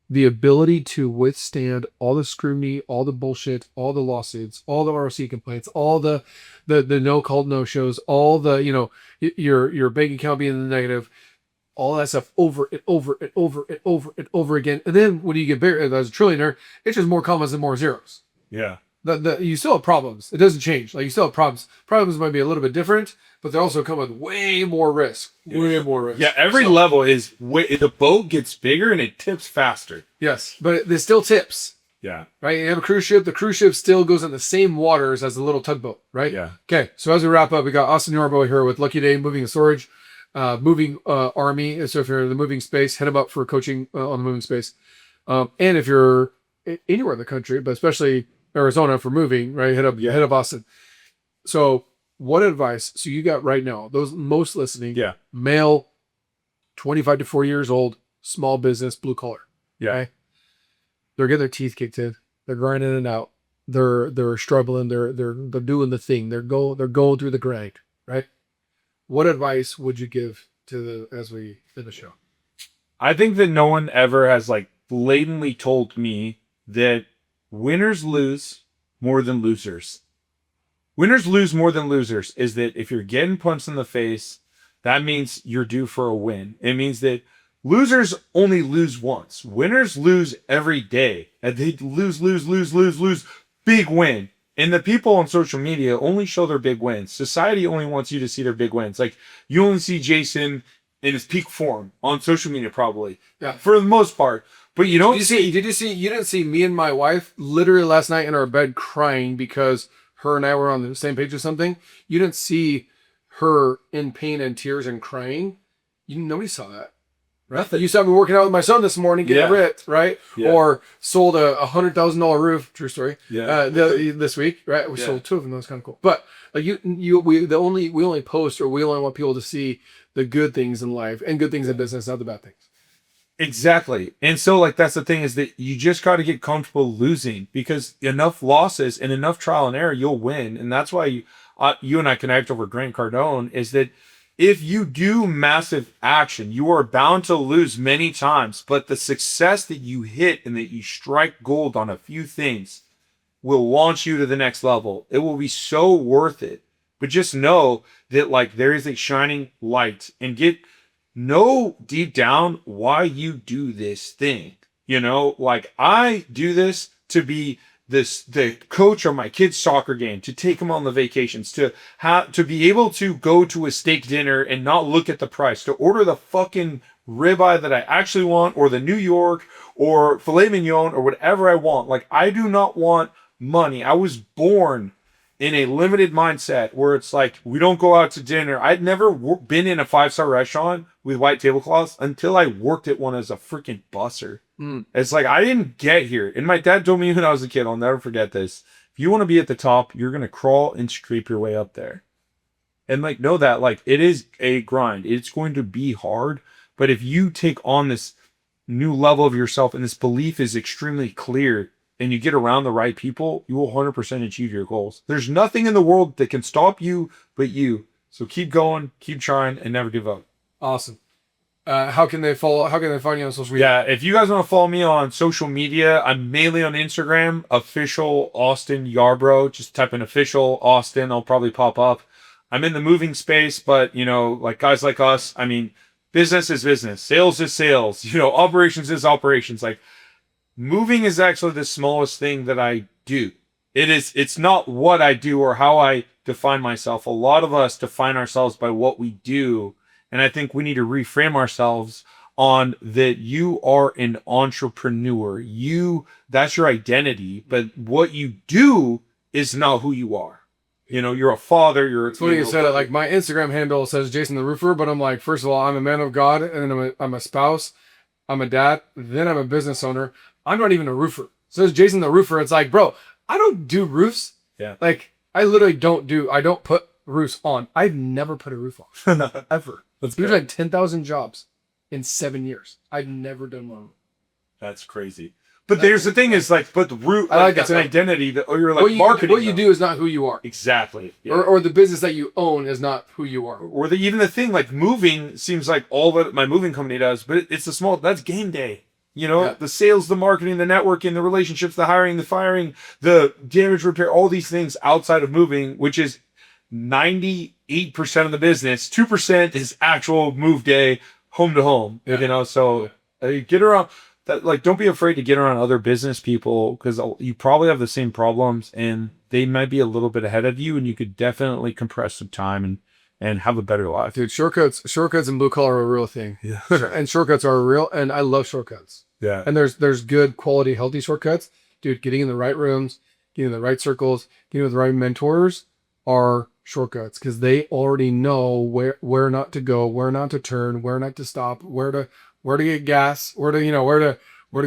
The ability to withstand all the scrutiny, all the bullshit, all the lawsuits, all the ROC complaints, all the no called no shows, all the, you know, your bank account being in the negative, all that stuff over and over and over and over and over again. And then when you get bigger as a trillionaire, it's just more commas and more zeros. Yeah. You still have problems. It doesn't change. Like you still have problems. Problems might be a little bit different, but they also come with way more risk. Way more risk. Yeah, every level is the boat gets bigger and it tips faster. Yes, but there's still tips. Yeah. Right? You have a cruise ship. The cruise ship still goes in the same waters as the little tugboat, right? Yeah. Okay, so as we wrap up, we got Austin Yarborough here with Lucky Day Moving and Storage, Moving Army. So if you're in the moving space, head him up for coaching on the moving space. And if you're anywhere in the country, but especially Arizona for moving, right? Head up Austin. So what advice? So you got right now, those most listening, male, 25 to 40 years old, small business, blue collar. Yeah. Okay? They're getting their teeth kicked in. They're grinding it out. They're struggling. They're doing the thing. They're going through the grind, right? What advice would you give to as we end the show? I think that no one ever has like blatantly told me that winners lose more than losers. Winners lose more than losers is that if you're getting punched in the face, that means you're due for a win. It means that losers only lose once. Winners lose every day. And they lose, big win. And the people on social media only show their big wins. Society only wants you to see their big wins. Like you only see Jason in his peak form on social media, probably. Yeah. For the most part. But you don't you didn't see me and my wife literally last night in our bed crying because her and I were on the same page or something. You didn't see her in pain and tears and crying. Nobody saw that. Right? Nothing. You saw me working out with my son this morning, getting ripped, right? Yeah. Or sold a $100,000 roof. True story. Yeah. This week, right? We sold 2 of them. That was kind of cool. But like we only post, or we only want people to see the good things in life and good things in business, not the bad things. Exactly. And so like that's the thing, is that you just got to get comfortable losing, because enough losses and enough trial and error, you'll win. And that's why you and I connect over Grant Cardone, is that if you do massive action, you are bound to lose many times, but the success that you hit and that you strike gold on a few things will launch you to the next level. It will be so worth it. But just know that like there is a shining light, and know deep down why you do this thing. You know, like I do this to be the coach of my kids' soccer game, to take them on the vacations, to be able to go to a steak dinner and not look at the price, to order the fucking ribeye that I actually want, or the New York, or filet mignon, or whatever I want. Like I do not want money. I was born in a limited mindset where it's like, we don't go out to dinner. I'd never been in a 5-star restaurant with white tablecloths until I worked at one as a freaking busser. It's like, I didn't get here. And my dad told me when I was a kid, I'll never forget this. If you want to be at the top, you're going to crawl and scrape your way up there. And like, know that like, it is a grind. It's going to be hard. But if you take on this new level of yourself and this belief is extremely clear, and you get around the right people, you will 100% achieve your goals. There's nothing in the world that can stop you but you. So keep going, keep trying, and never give up. Awesome. How can they find you on social media? Yeah, if you guys want to follow me on social media, I'm mainly on Instagram, official Austin Yarborough. Just type in official Austin, I'll probably pop up. I'm in the moving space, but you know, like guys like us, I mean, business is business, sales is sales, you know, operations is operations. Like, moving is actually the smallest thing that I do. It's not what I do or how I define myself. A lot of us define ourselves by what we do. And I think we need to reframe ourselves on that you are an entrepreneur. That's your identity, but what you do is not who you are. You know, you're a father, It's funny you said it. Like, my Instagram handle says Jason the Roofer, but I'm like, first of all, I'm a man of God, and then I'm a spouse, I'm a dad, then I'm a business owner. I'm not even a roofer. It says Jason the Roofer. It's like, bro, I don't do roofs. Yeah. Like, I literally I don't put roofs on. I've never put a roof on. Ever. We've done 10,000 jobs in 7 years. I've never done one. That's crazy. But there's the thing is like, but the root, like, it's an identity that, or you're like marketing. What you do is not who you are. Exactly. Yeah. Or the business that you own is not who you are. Or even the thing, like moving seems like all that my moving company does, but it's that's game day. You know, the sales, the marketing, the networking, the relationships, the hiring, the firing, the damage repair, all these things outside of moving, which is 98% of the business. 2% is actual move day, home to home. Yeah. You know, so get around that. Like, don't be afraid to get around other business people, because you probably have the same problems and they might be a little bit ahead of you, and you could definitely compress some time and have a better life. Dude, shortcuts and blue collar are a real thing. Yeah. And shortcuts are real, and I love shortcuts. Yeah. And there's good quality, healthy shortcuts. Dude, getting in the right rooms, getting in the right circles, getting with the right mentors are shortcuts, because they already know where not to go, where not to turn, where not to stop, where to get gas, where to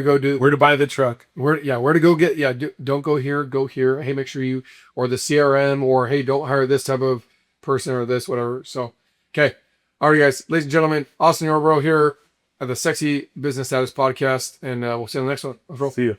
go do, where to buy the truck, where to go get, don't go here, go here. Hey, make sure or the CRM, or hey, don't hire this type of person or this, whatever. So, okay. All right, guys, ladies and gentlemen, Austin Yarborough here at the Sexy Business Status Podcast, and we'll see you on the next one. See you.